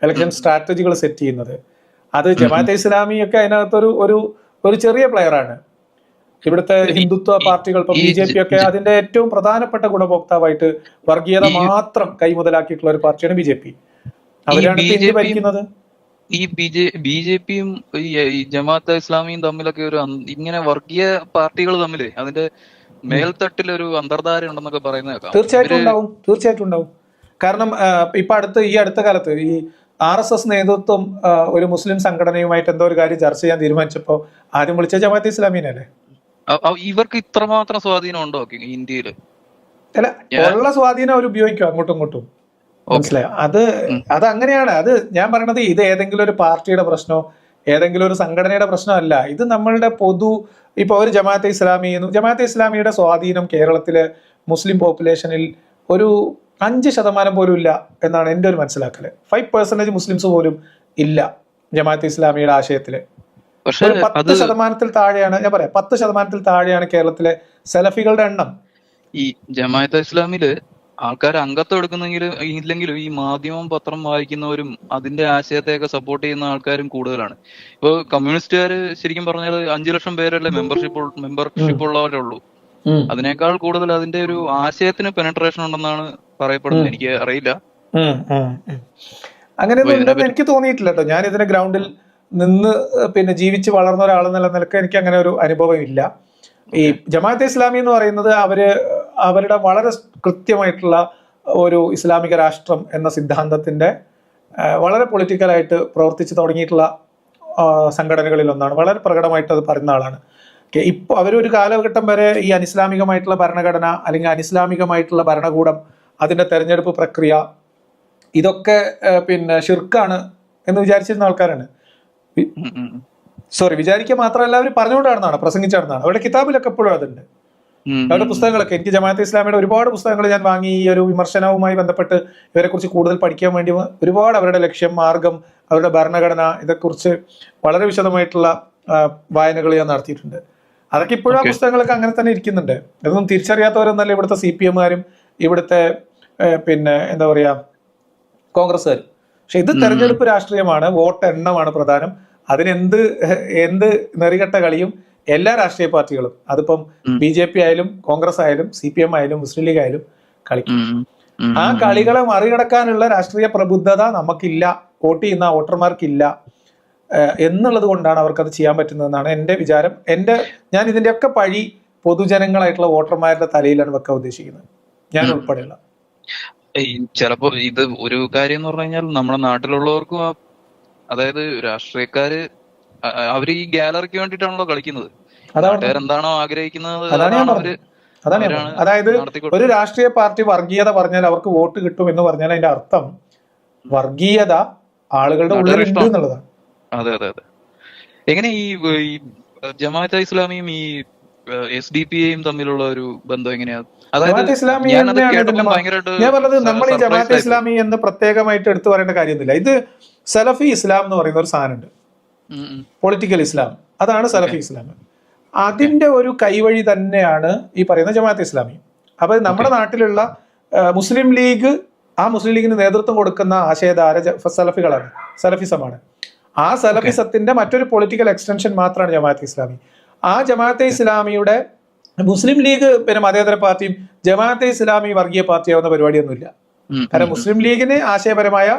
ഇലക്ഷൻ സ്ട്രാറ്റജികൾ സെറ്റ് ചെയ്യുന്നത്. അത് ജമാഅത്തെ ഇസ്ലാമി ഒക്കെ അതിനകത്തൊരു ഒരു ചെറിയ പ്ലെയറാണ്. ഇവിടുത്തെ ഹിന്ദുത്വ പാർട്ടികൾ, ഇപ്പൊ BJP ഒക്കെ അതിന്റെ ഏറ്റവും പ്രധാനപ്പെട്ട ഗുണഭോക്താവായിട്ട് വർഗീയത മാത്രം കൈമുതലാക്കിയിട്ടുള്ള ഒരു പാർട്ടിയാണ് BJP. അവരാണ് ഇന്ത്യ ഭരിക്കുന്നത്. ഈ BJPയും ഈ ജമാഅത്തെ ഇസ്ലാമിയും തമ്മിലൊക്കെ ഒരു ഇങ്ങനെ വർഗീയ പാർട്ടികൾ തമ്മില് അതിന്റെ മേൽത്തട്ടിലൊരു അന്തർധാര ഉണ്ടെന്നൊക്കെ പറയുന്നത് തീർച്ചയായിട്ടും ഉണ്ടാവും. കാരണം ഇപ്പൊ ഈ അടുത്ത കാലത്ത് ഈ RSS നേതൃത്വം ഒരു മുസ്ലിം സംഘടനയുമായിട്ട് എന്തോ ഒരു കാര്യം ചർച്ച ചെയ്യാൻ തീരുമാനിച്ചപ്പോ ആദ്യം വിളിച്ച ജമാഅത്തെ ഇസ്ലാമീനല്ലേ. ഇവർക്ക് ഇത്രമാത്രം സ്വാധീനം ഉണ്ടോ ഇന്ത്യയില്? അല്ല, ഉള്ള സ്വാധീനം അവർ ഉപയോഗിക്കും അങ്ങോട്ടും ഇങ്ങോട്ടും, മനസ്സിലായോ? അത് അങ്ങനെയാണ്. അത് ഞാൻ പറയണത്, ഇത് ഏതെങ്കിലും ഒരു പാർട്ടിയുടെ പ്രശ്നമോ ഏതെങ്കിലും ഒരു സംഘടനയുടെ പ്രശ്നമല്ല. ഇത് നമ്മളുടെ ഇപ്പൊ ഒരു ജമാഅത്തെ ഇസ്ലാമിയുടെ സ്വാധീനം കേരളത്തിലെ മുസ്ലിം പോപ്പുലേഷനിൽ ഒരു 5% പോലും ഇല്ല എന്നാണ് എൻ്റെ ഒരു മനസ്സിലാക്കല്. 5% മുസ്ലിംസ് പോലും ഇല്ല ജമാഅത്തെ ഇസ്ലാമിയുടെ ആശയത്തില്. 10% താഴെയാണ്, ഞാൻ പറയാം, 10% താഴെയാണ് കേരളത്തിലെ സലഫികളുടെ എണ്ണം. ഈ ജമാഅത്തെ ഇസ്ലാമില് ആൾക്കാർ അംഗത്വം എടുക്കുന്നെങ്കിലും ഇല്ലെങ്കിലും ഈ മാധ്യമം പത്രം വായിക്കുന്നവരും അതിന്റെ ആശയത്തെയൊക്കെ സപ്പോർട്ട് ചെയ്യുന്ന ആൾക്കാരും കൂടുതലാണ്. ഇപ്പൊ കമ്മ്യൂണിസ്റ്റുകാര് ശരിക്കും പറഞ്ഞാൽ 5 ലക്ഷം പേരല്ലേ മെമ്പർഷിപ്പ് ഉള്ളവരേ ഉള്ളൂ. അതിനേക്കാൾ കൂടുതൽ അതിന്റെ ഒരു ആശയത്തിന് പെനട്രേഷൻ ഉണ്ടെന്നാണ് പറയപ്പെടുന്നത്. എനിക്ക് അറിയില്ല, അങ്ങനെയൊന്നും ഉണ്ടെന്ന് എനിക്ക് തോന്നിയിട്ടില്ല കേട്ടോ. ഞാൻ ഇതിന്റെ ഗ്രൗണ്ടിൽ നിന്ന് ജീവിച്ച് വളർന്ന ഒരാളെന്നുള്ള നിലക്ക് എനിക്ക് അങ്ങനെ ഒരു അനുഭവം ഇല്ല. ഈ ജമാഅത്തെ ഇസ്ലാമി എന്ന് പറയുന്നത് അവരുടെ വളരെ കൃത്യമായിട്ടുള്ള ഒരു ഇസ്ലാമിക രാഷ്ട്രം എന്ന സിദ്ധാന്തത്തിന്റെ വളരെ പൊളിറ്റിക്കലായിട്ട് പ്രവർത്തിച്ചു തുടങ്ങിയിട്ടുള്ള സംഘടനകളിൽ ഒന്നാണ്. വളരെ പ്രകടമായിട്ട് അത് പറയുന്ന ആളാണ്. ഇപ്പോൾ അവരൊരു കാലഘട്ടം വരെ ഈ അനിസ്ലാമികമായിട്ടുള്ള ഭരണഘടന അല്ലെങ്കിൽ അനിസ്ലാമികമായിട്ടുള്ള ഭരണകൂടം, അതിന്റെ തെരഞ്ഞെടുപ്പ് പ്രക്രിയ, ഇതൊക്കെ ഷിർക്കാണ് എന്ന് വിചാരിച്ചിരുന്ന ആൾക്കാരാണ്. വിചാരിക്കുക മാത്രമല്ല, അവർ പറഞ്ഞുകൊണ്ട് നടന്നതാണ്, പ്രസംഗിച്ചു നടന്നതാണ്. അവരുടെ കിതാബിലൊക്കെ എപ്പോഴും അതുണ്ട്. അവരുടെ പുസ്തകങ്ങളൊക്കെ, എനിക്ക് ജമാഅത്തെ ഇസ്ലാമിയുടെ ഒരുപാട് പുസ്തകങ്ങൾ ഞാൻ വാങ്ങി ഈ ഒരു വിമർശനവുമായി ബന്ധപ്പെട്ട് ഇവരെ കുറിച്ച് കൂടുതൽ പഠിക്കാൻ വേണ്ടി ഒരുപാട് അവരുടെ ലക്ഷ്യം, മാർഗം, അവരുടെ ഭരണഘടന, ഇതേക്കുറിച്ച് വളരെ വിശദമായിട്ടുള്ള വായനകൾ ഞാൻ നടത്തിയിട്ടുണ്ട്. അതൊക്കെ ഇപ്പോഴും ആ പുസ്തകങ്ങളൊക്കെ അങ്ങനെ തന്നെ ഇരിക്കുന്നുണ്ട്. ഇതൊന്നും തിരിച്ചറിയാത്തവരൊന്നല്ല ഇവിടുത്തെ CPM-കാരും ഇവിടുത്തെ എന്താ പറയാ കോൺഗ്രസ്സുകാരും. പക്ഷെ ഇത് തെരഞ്ഞെടുപ്പ് രാഷ്ട്രീയമാണ്, വോട്ട് എണ്ണമാണ് പ്രധാനം. എന്ത് നെറികെട്ട കളിയും എല്ലാ രാഷ്ട്രീയ പാർട്ടികളും, അതിപ്പം BJP ആയാലും കോൺഗ്രസ് ആയാലും CPM ആയാലും മുസ്ലിം ലീഗ് ആയാലും കളിക്കും. ആ കളികളെ മറികടക്കാനുള്ള രാഷ്ട്രീയ പ്രബുദ്ധത നമുക്കില്ല, വോട്ട് ചെയ്യുന്ന വോട്ടർമാർക്കില്ല എന്നുള്ളത് കൊണ്ടാണ് അവർക്കത് ചെയ്യാൻ പറ്റുന്നതെന്നാണ് എൻ്റെ വിചാരം. ഞാൻ ഇതിന്റെയൊക്കെ പഴി പൊതുജനങ്ങളായിട്ടുള്ള വോട്ടർമാരുടെ തലയിലാണ് വെക്കാൻ ഉദ്ദേശിക്കുന്നത്, ഞാൻ ഉൾപ്പെടെയുള്ള. ചിലപ്പോ ഇത് ഒരു കാര്യം എന്ന് പറഞ്ഞു കഴിഞ്ഞാൽ നമ്മുടെ നാട്ടിലുള്ളവർക്കും, അതായത് രാഷ്ട്രീയക്കാര് അവര് ഈ ഗാലറിക്ക് വേണ്ടിയിട്ടാണല്ലോ കളിക്കുന്നത്. എന്താണോ ആഗ്രഹിക്കുന്നത് അതായത് ഒരു രാഷ്ട്രീയ പാർട്ടി വർഗീയത പറഞ്ഞാൽ അവർക്ക് വോട്ട് കിട്ടും എന്ന് പറഞ്ഞാൽ അതിന്റെ അർത്ഥം വർഗീയത ആളുകളുടെ ഉള്ളിലുണ്ട് എന്നുള്ളതാണ്. അതെ അതെ അതെ. എങ്ങനെ ഈ ജമാഅത്തെ ഇസ്ലാമിയും ഈ SDPയും തമ്മിലുള്ള ഒരു ബന്ധം എങ്ങനെയാ? ജമാഅത്തെ ഇസ്ലാമി ഞാൻ പറഞ്ഞത്, നമ്മൾ ഈ ജമാഅത്തെ ഇസ്ലാമി എന്ന് പ്രത്യേകമായിട്ട് എടുത്തു പറയേണ്ട കാര്യമൊന്നുമില്ല. ഇത് സലഫി ഇസ്ലാം എന്ന് പറയുന്ന ഒരു സാധനമുണ്ട്, പൊളിറ്റിക്കൽ ഇസ്ലാം. അതാണ് സലഫി ഇസ്ലാം. അതിന്റെ ഒരു കൈവഴി തന്നെയാണ് ഈ പറയുന്ന ജമാഅത്തെ ഇസ്ലാമി. അപ്പൊ നമ്മുടെ നാട്ടിലുള്ള മുസ്ലിം ലീഗ് ആ മുസ്ലിം ലീഗിന് നേതൃത്വം കൊടുക്കുന്ന ആശയധാര സലഫികളാണ്, സലഫിസമാണ്. ആ സലഫിസത്തിന്റെ മറ്റൊരു പൊളിറ്റിക്കൽ എക്സ്റ്റൻഷൻ മാത്രമാണ് ജമാഅത്തെ ഇസ്ലാമി. ആ ജമാഅത്തെ ഇസ്ലാമിയുടെ മുസ്ലിം ലീഗ് പിന്നെ മതേതര പാർട്ടിയും ജമാഅത്തെ ഇസ്ലാമി വർഗീയ പാർട്ടിയാവുന്ന പരിപാടിയൊന്നുമില്ല. കാരണം മുസ്ലിം ലീഗിന് ആശയപരമായ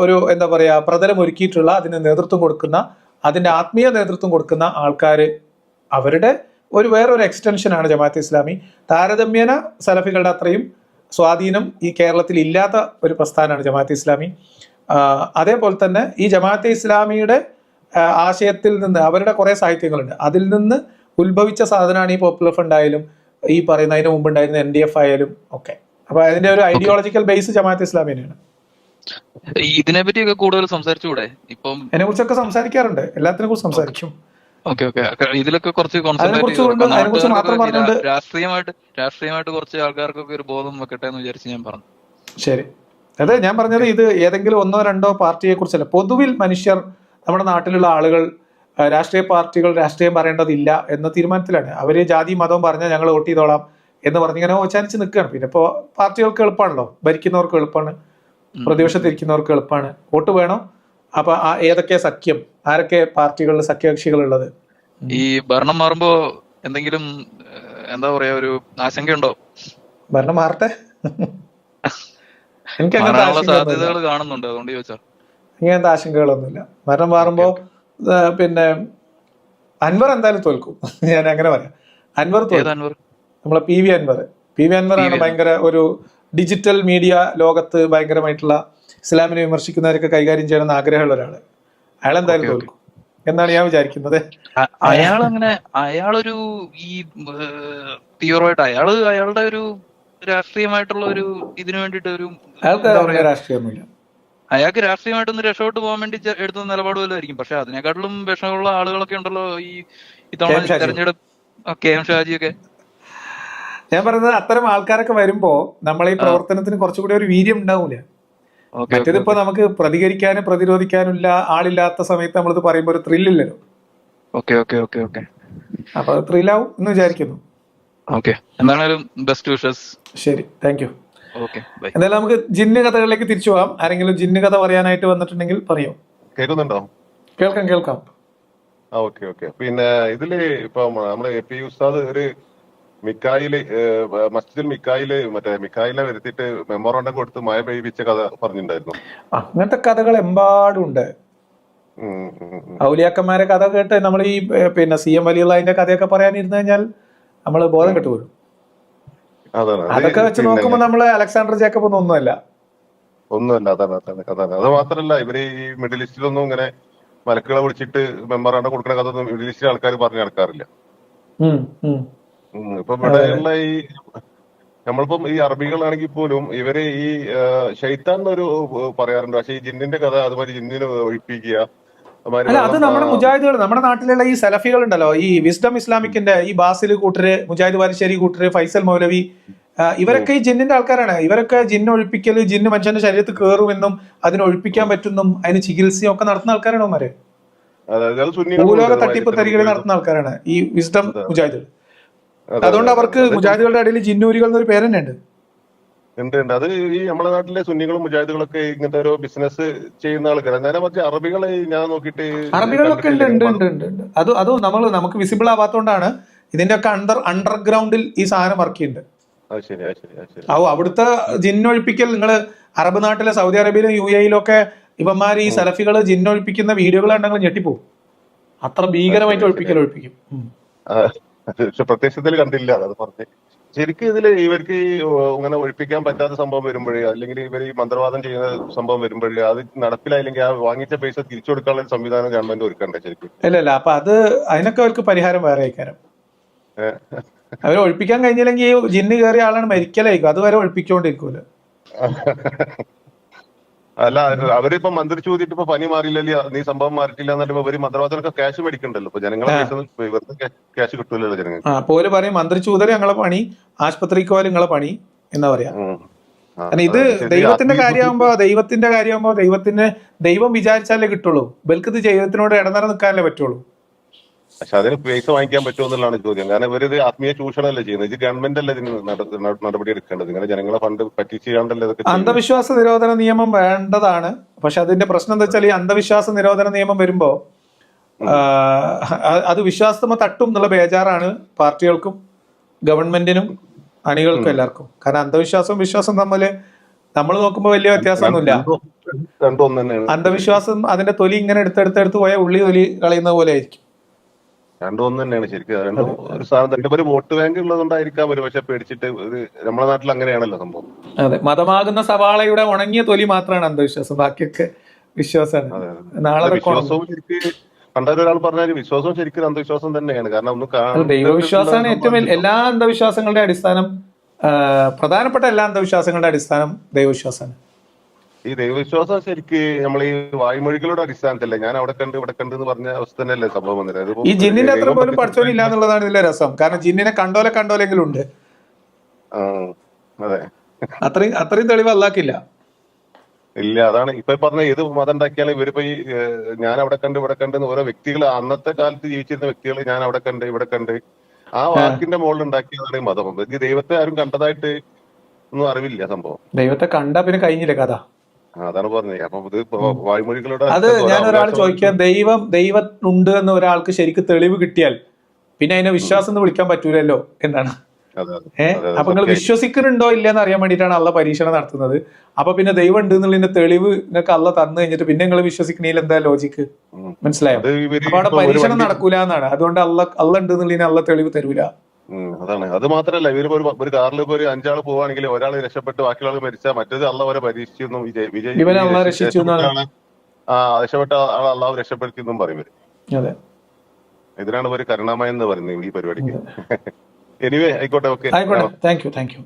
ഒരു എന്താ പറയാ പ്രതലം ഒരുക്കിയിട്ടുള്ള, അതിന് നേതൃത്വം കൊടുക്കുന്ന, അതിന്റെ ആത്മീയ നേതൃത്വം കൊടുക്കുന്ന ആൾക്കാര്, അവരുടെ വേറൊരു എക്സ്റ്റൻഷനാണ് ജമാഅത്തെ ഇസ്ലാമി. താരതമ്യേന സലഫികളുടെ അത്രയും സ്വാധീനം ഈ കേരളത്തിൽ ഇല്ലാത്ത ഒരു പ്രസ്ഥാനമാണ് ജമാഅത്തെ ഇസ്ലാമി. അതേപോലെ തന്നെ ഈ ജമാഅത്തെ ഇസ്ലാമിയുടെ ആശയത്തിൽ നിന്ന് അവരുടെ കുറെ സാഹിത്യങ്ങളുണ്ട്, അതിൽ നിന്ന് ഉത്ഭവിച്ച സാധനമാണ് ഈ പോപ്പുലർ ഫണ്ട് ആയാലും ഈ പറയുന്ന അതിന് മുമ്പ് ഉണ്ടായിരുന്ന NDF ആയാലും ഒക്കെ. അപ്പൊ അതിന്റെ ഒരു ഐഡിയോളജിക്കൽ ബേസ് ജമാഅത്തെ ഇസ്ലാമി തന്നെയാണ്. ഇതിനെ പറ്റിയൊക്കെ കൂടുതൽ സംസാരിച്ചുകൂടെ? ഇപ്പം അതിനെ കുറിച്ചൊക്കെ സംസാരിക്കാറുണ്ട്, എല്ലാത്തിനെ കുറിച്ച് സംസാരിക്കും. ഇതിലൊക്കെ കുറച്ച് രാഷ്ട്രീയമായിട്ട് കുറച്ച് ആൾക്കാർക്കൊക്കെ ഒരു ബോധം വെക്കട്ടെ എന്ന് വിചാരിച്ച് ഞാൻ പറഞ്ഞു. ശരി, അതെ ഞാൻ പറഞ്ഞത് ഇത് ഏതെങ്കിലും ഒന്നോ രണ്ടോ പാർട്ടിയെ കുറിച്ചല്ല. പൊതുവിൽ മനുഷ്യർ, നമ്മുടെ നാട്ടിലുള്ള ആളുകൾ രാഷ്ട്രീയ പാർട്ടികൾ രാഷ്ട്രീയം പറയേണ്ടതില്ല എന്ന തീരുമാനത്തിലാണ്. അവര് ജാതി മതവും പറഞ്ഞാൽ ഞങ്ങൾ വോട്ട് ചെയ്തോളാം എന്ന് പറഞ്ഞിങ്ങനെ ഓച്ചാനിച്ച് നിൽക്കുകയാണ്. പിന്നെ ഇപ്പോൾ പാർട്ടികൾക്ക് എളുപ്പമാണല്ലോ, ഭരിക്കുന്നവർക്ക് എളുപ്പമാണ്, പ്രതിപക്ഷത്തിരിക്കുന്നവർക്ക് എളുപ്പമാണ്, വോട്ട് വേണം. അപ്പൊ ഏതൊക്കെ സഖ്യം, ആരൊക്കെ പാർട്ടികളിൽ സഖ്യകക്ഷികൾ ഉള്ളത്? ഈ ഭരണം മാറുമ്പോ എന്തെങ്കിലും എന്താ പറയാ ഒരു ആശങ്കയുണ്ടോ? ഭരണം മാറട്ടെ, എനിക്ക് സാധ്യതകൾ കാണുന്നുണ്ട്, അതുകൊണ്ട് ചോദിച്ചാ. ഇങ്ങനത്തെ ആശങ്കകളൊന്നുമില്ല. ഭരണം മാറുമ്പോ പിന്നെ അൻവർ എന്തായാലും തോൽക്കും, ഞാൻ അങ്ങനെ പറയാം. അൻവർ തോൽക്കും. നമ്മളെ PV അൻവറാണ് ഭയങ്കര ഒരു ഡിജിറ്റൽ മീഡിയ ലോകത്ത് ഭയങ്കരമായിട്ടുള്ള ഇസ്ലാമിനെ വിമർശിക്കുന്നവരൊക്കെ കൈകാര്യം ചെയ്യണമെന്ന് ആഗ്രഹമുള്ള ഒരാള്. അയാൾ എന്തായാലും തോൽക്കും എന്നാണ് ഞാൻ വിചാരിക്കുന്നത്. അയാളൊരു ഈ തീവ്രമായിട്ട് അയാളുടെ ഒരു രാഷ്ട്രീയമായിട്ടുള്ള ഒരു ഇതിനു വേണ്ടിട്ട് ഒരു രാഷ്ട്രീയമൊന്നുമില്ല. അയാൾക്ക് രാഷ്ട്രീയമായിട്ടൊന്ന് രക്ഷപ്പെട്ടു പോകാൻ വേണ്ടി എടുത്ത നിലപാട് വല്ലതായിരിക്കും. പക്ഷെ അതിനെക്കാട്ടിലും വിഷമുള്ള ആളുകളൊക്കെ ഉണ്ടല്ലോ ഈ ഇത്തവണ തെരഞ്ഞെടുപ്പ്. KM ഷാജിയൊക്കെ. ഞാൻ പറയുന്നത് അത്തരം ആൾക്കാരൊക്കെ വരുമ്പോ നമ്മളെ ഈ പ്രവർത്തനത്തിന് കുറച്ചുകൂടി ഒരു വീര്യം ഉണ്ടാവൂല. മറ്റേതിപ്പോ നമുക്ക് പ്രതികരിക്കാനും പ്രതിരോധിക്കാനും ആളില്ലാത്ത സമയത്ത് നമ്മളിത് പറയുമ്പോ ഒരു ത്രില്ലില്ലല്ലോ. അപ്പൊ ത്രില്ലാവും എന്ന് വിചാരിക്കുന്നു. ശരി, താങ്ക് യു. എന്തായാലും നമുക്ക് ജിന്ന് കഥകളിലേക്ക് തിരിച്ചു പോകാം. ആരെങ്കിലും ജിന്ന് കഥ പറയാനായിട്ട് വന്നിട്ടുണ്ടെങ്കിൽ പറയോ? കേൾക്കുന്നുണ്ടോ? കേൾക്കാം. പിന്നെ ഇതില് ഇപ്പൊ നമ്മള് AP ഉസ്താദ് ഒരു മസ്ജിദുൽ മിക്കായില് മിക്കായിലെ വരുത്തിയിട്ട് മെമ്മോറാണ്ടം കൊടുത്ത് മഴ പെയ്യിപ്പിച്ച കഥ പറഞ്ഞിട്ടുണ്ടായിരുന്നു. അങ്ങനത്തെ കഥകൾ എമ്പാടുണ്ട്. ഔലിയാക്കന്മാരെ കഥ കേട്ട് നമ്മൾ ഈ പിന്നെ CM വലിയുള്ളതിന്റെ കഥയൊക്കെ പറയാനിരുന്നു കഴിഞ്ഞാൽ നമ്മള് ബോധം കെട്ടുപോലും. അതൊക്കെ വെച്ച് നോക്കുമ്പോ നമ്മള് അലക്സാണ്ടർ ജേക്കബ് ഒന്നുമല്ല. അതാണ്. അത് മാത്രല്ല ഇവര് ഈ മിഡിൽ ഈസ്റ്റിലൊന്നും ഇങ്ങനെ മലക്കുകളെ വിളിച്ചിട്ട് മെമ്മോറാണ്ടം കൊടുക്കുന്ന കഥ ഒന്നും മിഡിൽ ഈസ്റ്റിലെ ആൾക്കാർ പറഞ്ഞു നടക്കാറില്ല. ഇപ്പൊ ഇവിടെയുള്ള ഈ നമ്മളിപ്പം ഈ അറബികളാണെങ്കിൽ പോലും ഇവര് ഈ ഷെയ്ത്താൻ എന്നൊരു പറയാറുണ്ട്. പക്ഷെ ഈ ജിന്നിന്റെ കഥ അതുമാതിരി ജിന്നിനെ ഒഴിപ്പിക്കുക. അല്ല, അത് നമ്മുടെ മുജാഹിദുകൾ, നമ്മുടെ നാട്ടിലുള്ള ഈ സലഫികൾ ഉണ്ടല്ലോ, ഈ വിസ്ഡം ഇസ്ലാമിക്കിന്റെ ഈ ബാസിൽ കൂട്ടര്, മുജാഹിദ് ബാലുശ്ശേരി കൂട്ടര്, ഫൈസൽ മൗലവി, ഇവരൊക്കെ ഈ ജിന്നിന്റെ ആൾക്കാരാണ്. ഇവരൊക്കെ ജിന്ന് ഒഴിപ്പിക്കല്, ജിന്ന് മനുഷ്യന്റെ ശരീരത്തിൽ കയറുമെന്നും അതിനെ ഒഴിപ്പിക്കാൻ പറ്റുമെന്നും അതിന് ചികിത്സയും ഒക്കെ നടത്തുന്ന ആൾക്കാരാണ് അവന്മാര്. ഭൂലോക തട്ടിപ്പ് തരികളെ നടത്തുന്ന ആൾക്കാരാണ് ഈ വിസ്ഡം മുജാഹിദുകൾ. അതുകൊണ്ട് അവർക്ക് മുജാഹിദുകളുടെ ഇടയിൽ ജിന്നൂരികൾ എന്നൊരു പേര് തന്നെ ഉണ്ട്. അത് ഈ നമ്മുടെ നാട്ടിലെ സുന്നികളും മുജാഹിദുകളൊക്കെ ഇങ്ങനത്തെ ഒരു ബിസിനസ് ചെയ്യുന്ന ആൾക്കാർ. നേരെ മറിച്ച് അറബികളെ ഞാൻ നോക്കിയിട്ട് അറബികളൊക്കെ ഉണ്ട്. അത് നമുക്ക് വിസിബിൾ ആവാത്തോണ്ടാണ് ഇതിന്റെ ഒക്കെ അണ്ടർഗ്രൗണ്ടിൽ ഈ സാധനം വർക്ക് ചെയ്യുന്നുണ്ട്. അവിടുത്തെ ജിന്നൊഴിപ്പിക്കൽ നിങ്ങള് അറബ് നാട്ടിലെ സൗദി അറേബ്യയിലും UAE ഒക്കെ ഇവന്മാര് ഈ സലഫികള് ജിന്നൊഴിപ്പിക്കുന്ന വീഡിയോകൾ ഉണ്ടെങ്കിൽ ഞെട്ടിപ്പോവും. അത്ര ഭീകരമായിട്ട് ഒഴിപ്പിക്കും. പ്രത്യക്ഷത്തിൽ കണ്ടില്ല. അത് പറഞ്ഞ് ശരിക്കും ഇതില് ഇവർക്ക് ഈ ഇങ്ങനെ ഒഴിപ്പിക്കാൻ പറ്റാത്ത സംഭവം വരുമ്പോഴേ, അല്ലെങ്കിൽ ഇവർ ഈ മന്ത്രവാദം ചെയ്യുന്ന സംഭവം വരുമ്പോഴേ, അത് നടപ്പിലായില്ലെങ്കിൽ ആ വാങ്ങിച്ച പൈസ തിരിച്ചു കൊടുക്കാനുള്ള സംവിധാനം ഗവൺമെന്റ് ഒരുക്കണ്ടേ ശരിക്കും? ഇല്ല, അപ്പൊ അതിനൊക്കെ അവർക്ക് പരിഹാരം വേറെ ആയിക്കാരം. അവർ ഒഴിപ്പിക്കാൻ കഴിഞ്ഞില്ലെങ്കിൽ ജിന്ന് കയറിയ ആളാണ് മരിക്കലായിരിക്കും, അതുവരെ ഒഴിപ്പിച്ചോണ്ടിരിക്കൂല. അല്ല, അവരിപ്പോ മന്ത്രിച്ചു കൂതിയിട്ട് ഇപ്പൊ പനി മാറിയില്ലല്ലോ, നീ സംഭവം മാറിയിട്ടില്ല എന്നിട്ട് ഇവര് മന്ത്രവാദനൊക്കെ ക്യാഷ് മേടിക്കണ്ടല്ലോ. ഇപ്പൊ ജനങ്ങളെ ക്യാഷ് കിട്ടൂലല്ലോ ജനങ്ങൾക്ക്. പോലെ പറയും മന്ത്രിച്ചൂതല് ഞങ്ങളെ പണി, ആശുപത്രിക്ക് പോലെ നിങ്ങളെ പണി എന്നാ പറയാ. ഇത് ദൈവത്തിന്റെ കാര്യമാകുമ്പോ ദൈവം വിചാരിച്ചാലേ കിട്ടുള്ളൂ. ബൽക്ക് ഇത് ദൈവത്തിനോട് ഇടനില നിൽക്കാനല്ലേ പറ്റുള്ളൂ. പക്ഷെ അതിന് പൈസ വാങ്ങിക്കാൻ പറ്റുമോ എന്നുള്ളതാണ് ചോദ്യം. കാരണം ഇവരിത് ആത്മീയ ചൂഷണമല്ലേ ചെയ്യുന്നത്. ഇത് ഗവൺമെന്റ് അല്ലേ ഇതിന് നടപടി എടുക്കേണ്ടത്. ഇങ്ങനെ ജനങ്ങളെ ഫണ്ട് പറ്റിച്ച് ചെയ്യാണ്ടല്ലേ ഇതൊക്കെ ചെയ്യുന്നത്. അന്ധവിശ്വാസ നിരോധന നിയമം വേണ്ടതാണ്. പക്ഷെ അതിന്റെ പ്രശ്നം എന്താ വെച്ചാൽ ഈ അന്ധവിശ്വാസ നിരോധന നിയമം വരുമ്പോ അത് വിശ്വാസത്തമ്മ തട്ടും എന്നുള്ള ബേജാറാണ് പാർട്ടികൾക്കും ഗവൺമെന്റിനും അണികൾക്കും എല്ലാവർക്കും. കാരണം അന്ധവിശ്വാസവും വിശ്വാസം തമ്മിൽ നമ്മൾ നോക്കുമ്പോൾ വലിയ വ്യത്യാസമൊന്നുമില്ല. രണ്ടും ഒന്ന് തന്നെയാണ്. അന്ധവിശ്വാസം അതിന്റെ തൊലി ഇങ്ങനെ എടുത്തെടുത്തെടുത്ത് പോയ ഉള്ളി തൊലി കളയുന്ന പോലെ ആയിരിക്കും. രണ്ടും ഒന്ന് തന്നെയാണ് ശരിക്കും. രണ്ടും ഒരു സാധനം. രണ്ടും ഒരു വോട്ട് ബാങ്ക് ഉള്ളതുകൊണ്ടായിരിക്കാം ഒരു പക്ഷെ പേടിച്ചിട്ട്. ഒരു നമ്മുടെ നാട്ടിൽ അങ്ങനെയാണല്ലോ സംഭവം. അതെ, മതമാകുന്ന സവാളയുടെ ഉണങ്ങിയ തൊലി മാത്രമാണ് അന്ധവിശ്വാസം, ബാക്കിയൊക്കെ വിശ്വാസമാണ്. നാളെ വിശ്വാസവും ശരിക്കും പണ്ടൊരു ഒരാൾ പറഞ്ഞാൽ വിശ്വാസവും ശരിക്കും അന്ധവിശ്വാസം തന്നെയാണ്. കാരണം ഒന്ന് ദൈവവിശ്വാസമാണ് ഏറ്റവും എല്ലാ അന്ധവിശ്വാസങ്ങളുടെ അടിസ്ഥാനം. പ്രധാനപ്പെട്ട എല്ലാ അന്ധവിശ്വാസങ്ങളുടെ അടിസ്ഥാനം ദൈവവിശ്വാസമാണ്. ഈ ദൈവവിശ്വാസം ശരിക്ക് നമ്മൾ ഈ വായ്മൊഴികളുടെ അടിസ്ഥാനത്തല്ലേ ഞാൻ അവിടെ കണ്ട് ഇവിടെ കണ്ട് എന്ന് പറഞ്ഞ അവസ്ഥ തന്നെയല്ലേ സംഭവം വന്നത്. ഈ ജിന്നിന്റെ അത്ര പോലും പഠിച്ചോനില്ല എന്നുള്ളതാണ് ഇതിലെ രസം. കാരണം ജിന്നിനെ കണ്ടോലെങ്കിലും ഉണ്ട്. അതെ, അത്രയും തെളിവ് അല്ലാക്കില്ല. ഇല്ല, അതാണ് ഇപ്പൊ പറഞ്ഞ ഏത് മതം ഉണ്ടാക്കിയാലും ഇവരിപ്പോ ഈ ഞാൻ അവിടെ കണ്ട് ഇവിടെ കണ്ട് ഓരോ വ്യക്തികൾ അന്നത്തെ കാലത്ത് ജീവിച്ചിരുന്ന വ്യക്തികൾ ഞാൻ അവിടെ കണ്ട് ഇവിടെ കണ്ട് ആ വാക്കിന്റെ മുകളിൽ ഉണ്ടാക്കിയതാണ് ഈ മതം. ഈ ദൈവത്തെ ആരും കണ്ടതായിട്ട് ഒന്നും അറിവില്ല സംഭവം. ദൈവത്തെ കണ്ടാ പിന്നെ കഴിഞ്ഞില്ല കഥ. അതാണ് പറഞ്ഞത്. അപ്പൊ ഇത് വായ്മൊഴികളുടെ അത് ഞാൻ ഒരാൾ ചോദിക്കാം, ദൈവം ഉണ്ട് എന്ന് ഒരാൾക്ക് ശരിക്കും തെളിവ് കിട്ടിയാൽ പിന്നെ അതിനെ വിശ്വാസം എന്ന് വിളിക്കാൻ പറ്റൂലല്ലോ എന്നാണ്. അപ്പൊ നിങ്ങൾ വിശ്വസിക്കുന്നുണ്ടോ ഇല്ലെന്ന് അറിയാൻ വേണ്ടിയിട്ടാണ് അള്ള പരീക്ഷണം നടത്തുന്നത്. അപ്പൊ പിന്നെ ദൈവം ഉണ്ട് എന്നുള്ളതിന്റെ തെളിവ് നിങ്ങൾക്ക് അള്ള തന്നു കഴിഞ്ഞിട്ട് പിന്നെ നിങ്ങൾ വിശ്വസിക്കണേൽ എന്താ ലോജിക്ക്? മനസ്സിലായോ? അപ്പൊ അവിടെ പരീക്ഷണം നടക്കൂല എന്നാണ്. അതുകൊണ്ട് അള്ള ഉണ്ട് എന്നുള്ളതിന് അള്ള തെളിവ് തരൂല. അതാണ്. അത് മാത്രല്ല ഇവര് ഒരു കാറിൽ ഇപ്പൊ ഒരു 5 ആള് പോവാണെങ്കിൽ ഒരാൾ രക്ഷപ്പെട്ട് ബാക്കിയുള്ള ആൾ മരിച്ചാൽ മറ്റേത് അള്ള വരെ പരീക്ഷിച്ചു രക്ഷപ്പെട്ട ആൾ അള്ളാഹു രക്ഷപ്പെടുത്തി എന്നും പറയും ഇവര്. ഇതിനാണ് ഒരു കരുണാമയം എന്ന് പറയുന്നത് ഈ പരിപാടിക്ക്. എനിവേ ആയിക്കോട്ടെ, ഓക്കെ, ആയിക്കോട്ടെ, താങ്ക് യു.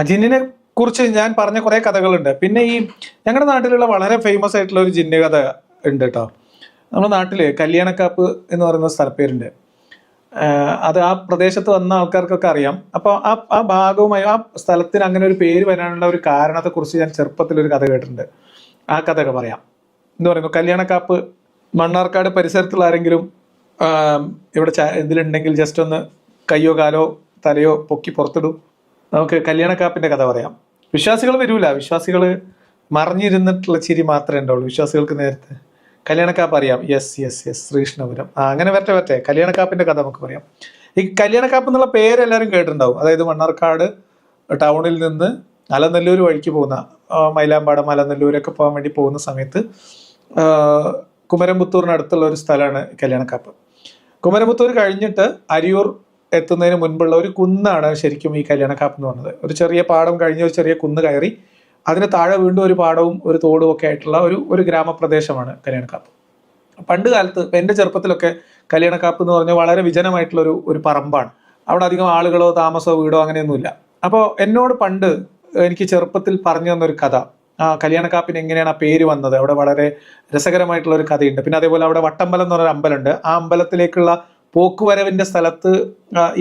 ജിന്നിനെ കുറിച്ച് ഞാൻ പറഞ്ഞ കുറെ കഥകളുണ്ട്. പിന്നെ ഈ ഞങ്ങളുടെ നാട്ടിലുള്ള വളരെ ഫേമസ് ആയിട്ടുള്ള ഒരു ജിന്ന് കഥ ഉണ്ട് കേട്ടോ. നമ്മുടെ നാട്ടില് കല്യാണക്കാപ്പ് എന്ന് പറയുന്ന സ്ഥലപ്പേരുണ്ട്. അത് ആ പ്രദേശത്ത് വന്ന ആൾക്കാർക്കൊക്കെ അറിയാം. അപ്പോൾ ആ ഭാഗവുമായി ആ സ്ഥലത്തിന് അങ്ങനെ ഒരു പേര് വരാനുള്ള ഒരു കാരണത്തെക്കുറിച്ച് ഞാൻ ചെറുപ്പത്തിലൊരു കഥ കേട്ടിട്ടുണ്ട്. ആ കഥയൊക്കെ പറയാം. എന്ന് പറയുന്നു, കല്യാണക്കാപ്പ് മണ്ണാർക്കാട് പരിസരത്തുള്ള ആരെങ്കിലും ഇവിടെ ഇതിലുണ്ടെങ്കിൽ ജസ്റ്റ് ഒന്ന് കയ്യോ കാലോ തലയോ പൊക്കി പുറത്തിടും. നമുക്ക് കല്യാണക്കാപ്പിന്റെ കഥ പറയാം. വിശ്വാസികൾ വരൂല, വിശ്വാസികൾ മറിഞ്ഞിരുന്നിട്ടുള്ള ചിരി മാത്രമേ ഉണ്ടാവുള്ളൂ. വിശ്വാസികൾക്ക് നേരത്തെ കല്യാണക്കാപ്പ് അറിയാം. യെസ് ശ്രീകൃഷ്ണപുരം. അങ്ങനെ വരട്ടെ കല്യാണക്കാപ്പിന്റെ കഥ നമുക്ക് പറയാം. ഈ കല്യാണക്കാപ്പ് എന്നുള്ള പേര് എല്ലാവരും കേട്ടിട്ടുണ്ടാവും. അതായത് മണ്ണാർക്കാട് ടൗണിൽ നിന്ന് അലനല്ലൂർ വഴിക്ക് പോകുന്ന മൈലാമ്പാടം അലനല്ലൂരൊക്കെ പോകാൻ വേണ്ടി പോകുന്ന സമയത്ത് കുമരംപുത്തൂറിനടുത്തുള്ള ഒരു സ്ഥലമാണ് കല്യാണക്കാപ്പ്. കുമരംപുത്തൂർ കഴിഞ്ഞിട്ട് അരിയൂർ എത്തുന്നതിന് മുൻപുള്ള ഒരു കുന്നാണ് ശരിക്കും ഈ കല്യാണക്കാപ്പ് എന്ന് പറയുന്നത്. ഒരു ചെറിയ പാടം കഴിഞ്ഞ് ഒരു ചെറിയ കുന്ന് കയറി അതിന് താഴെ വീണ്ടും ഒരു പാടവും ഒരു തോടും ഒക്കെ ആയിട്ടുള്ള ഒരു ഗ്രാമപ്രദേശമാണ് കല്യാണക്കാപ്പ്. പണ്ട് കാലത്ത് എൻ്റെ ചെറുപ്പത്തിലൊക്കെ കല്യാണക്കാപ്പ് എന്ന് പറഞ്ഞാൽ വളരെ വിജനമായിട്ടുള്ള ഒരു പറമ്പാണ്. അവിടെ അധികം ആളുകളോ താമസമോ വീടോ അങ്ങനെയൊന്നുമില്ല. അപ്പോൾ എന്നോട് പണ്ട് എനിക്ക് ചെറുപ്പത്തിൽ പറഞ്ഞു തന്നൊരു കഥ, കല്യാണക്കാപ്പിന് എങ്ങനെയാണ് ആ പേര് വന്നത്, അവിടെ വളരെ രസകരമായിട്ടുള്ള ഒരു കഥയുണ്ട്. പിന്നെ അതേപോലെ അവിടെ വട്ടമ്പലം എന്ന് പറഞ്ഞൊരു അമ്പലമുണ്ട്. ആ അമ്പലത്തിലേക്കുള്ള പോക്കുവരവിന്റെ സ്ഥലത്ത്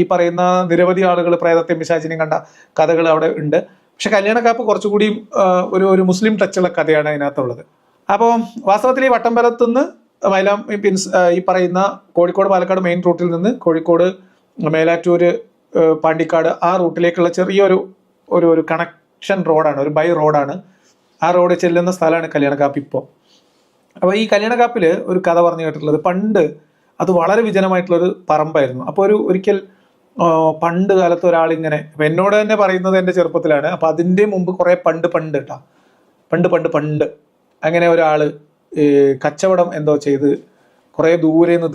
ഈ പറയുന്ന നിരവധി ആളുകൾ പ്രേതത്തെയും പിശാചിനെയും കണ്ട കഥകൾ അവിടെ ഉണ്ട്. പക്ഷെ കല്യാണക്കാപ്പ് കുറച്ചുകൂടി ഒരു മുസ്ലിം ടച്ചുള്ള കഥയാണ് അതിനകത്തുള്ളത്. അപ്പോൾ വാസ്തവത്തിൽ ഈ വട്ടമ്പലത്തുനിന്ന് ഈ പറയുന്ന കോഴിക്കോട് പാലക്കാട് മെയിൻ റൂട്ടിൽ നിന്ന് കോഴിക്കോട് മേലാറ്റൂര് പാണ്ടിക്കാട് ആ റൂട്ടിലേക്കുള്ള ചെറിയൊരു ഒരു കണക്ഷൻ റോഡാണ്, ഒരു ബൈ റോഡാണ്. ആ റോഡ് ചെല്ലുന്ന സ്ഥലമാണ് കല്യാണക്കാപ്പ് ഇപ്പോൾ. അപ്പോൾ ഈ കല്യാണക്കാപ്പിൽ ഒരു കഥ പറഞ്ഞു കേട്ടിട്ടുള്ളത്, പണ്ട് അത് വളരെ വിജനമായിട്ടുള്ളൊരു പറമ്പായിരുന്നു. അപ്പോൾ ഒരിക്കൽ പണ്ട് കാലത്ത് ഒരാളിങ്ങനെ, അപ്പം എന്നോട് തന്നെ പറയുന്നത് എൻ്റെ ചെറുപ്പത്തിലാണ്. അപ്പം അതിൻ്റെ മുമ്പ് കുറേ പണ്ട് കേട്ടോ, പണ്ട് അങ്ങനെ ഒരാൾ കച്ചവടം എന്തോ ചെയ്ത് കുറേ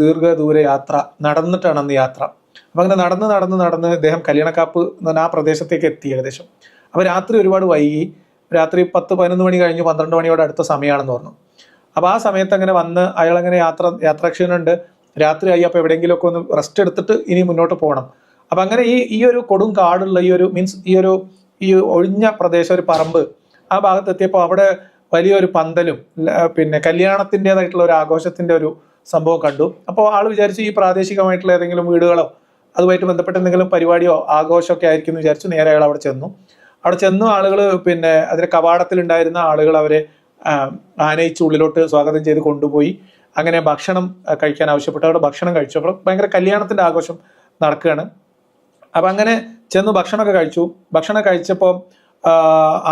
ദീർഘദൂര യാത്ര നടന്നിട്ടാണ് അന്ന് യാത്ര. അപ്പം അങ്ങനെ നടന്ന് അദ്ദേഹം കല്യാണക്കാപ്പ് എന്ന് പറഞ്ഞാൽ ആ പ്രദേശത്തേക്ക് എത്തി ഏകദേശം. അപ്പോൾ രാത്രി ഒരുപാട് വൈകി, രാത്രി 10-11 മണി കഴിഞ്ഞ് 12 മണിയോട് അടുത്ത സമയമാണെന്ന് പറഞ്ഞു. അപ്പോൾ ആ സമയത്ത് അങ്ങനെ വന്ന് അയാളങ്ങനെ യാത്രാക്ഷീണമുണ്ട്, രാത്രിയായി. അപ്പോൾ എവിടെയെങ്കിലുമൊക്കെ ഒന്ന് റെസ്റ്റ് എടുത്തിട്ട് ഇനി മുന്നോട്ട് പോകണം. അപ്പം അങ്ങനെ ഈ ഒരു കൊടും കാടുള്ള ഈ ഒഴിഞ്ഞ പ്രദേശം, ഒരു പറമ്പ്, ആ ഭാഗത്തെത്തിയപ്പോൾ അവിടെ വലിയൊരു പന്തലും പിന്നെ കല്യാണത്തിൻ്റെതായിട്ടുള്ള ഒരു ആഘോഷത്തിൻ്റെ ഒരു സംഭവം കണ്ടു. അപ്പോൾ ആൾ വിചാരിച്ചു ഈ പ്രാദേശികമായിട്ടുള്ള ഏതെങ്കിലും വീടുകളോ അതുമായിട്ട് ബന്ധപ്പെട്ട എന്തെങ്കിലും പരിപാടിയോ ആഘോഷമൊക്കെ ആയിരിക്കും എന്ന് വിചാരിച്ചു. നേരെ അയാൾ അവിടെ ചെന്നു ആളുകൾ പിന്നെ അതിന്റെ കവാടത്തിലുണ്ടായിരുന്ന ആളുകൾ അവരെ ആനയിച്ച് ഉള്ളിലോട്ട് സ്വാഗതം ചെയ്ത് കൊണ്ടുപോയി. അങ്ങനെ ഭക്ഷണം കഴിക്കാൻ ആവശ്യപ്പെട്ടു. അവിടെ ഭക്ഷണം കഴിച്ചു. അപ്പോൾ ഭയങ്കര കല്യാണത്തിന്റെ ആഘോഷം നടക്കുകയാണ്. അപ്പൊ അങ്ങനെ ചെന്ന് ഭക്ഷണമൊക്കെ കഴിച്ചു. ഭക്ഷണം കഴിച്ചപ്പോൾ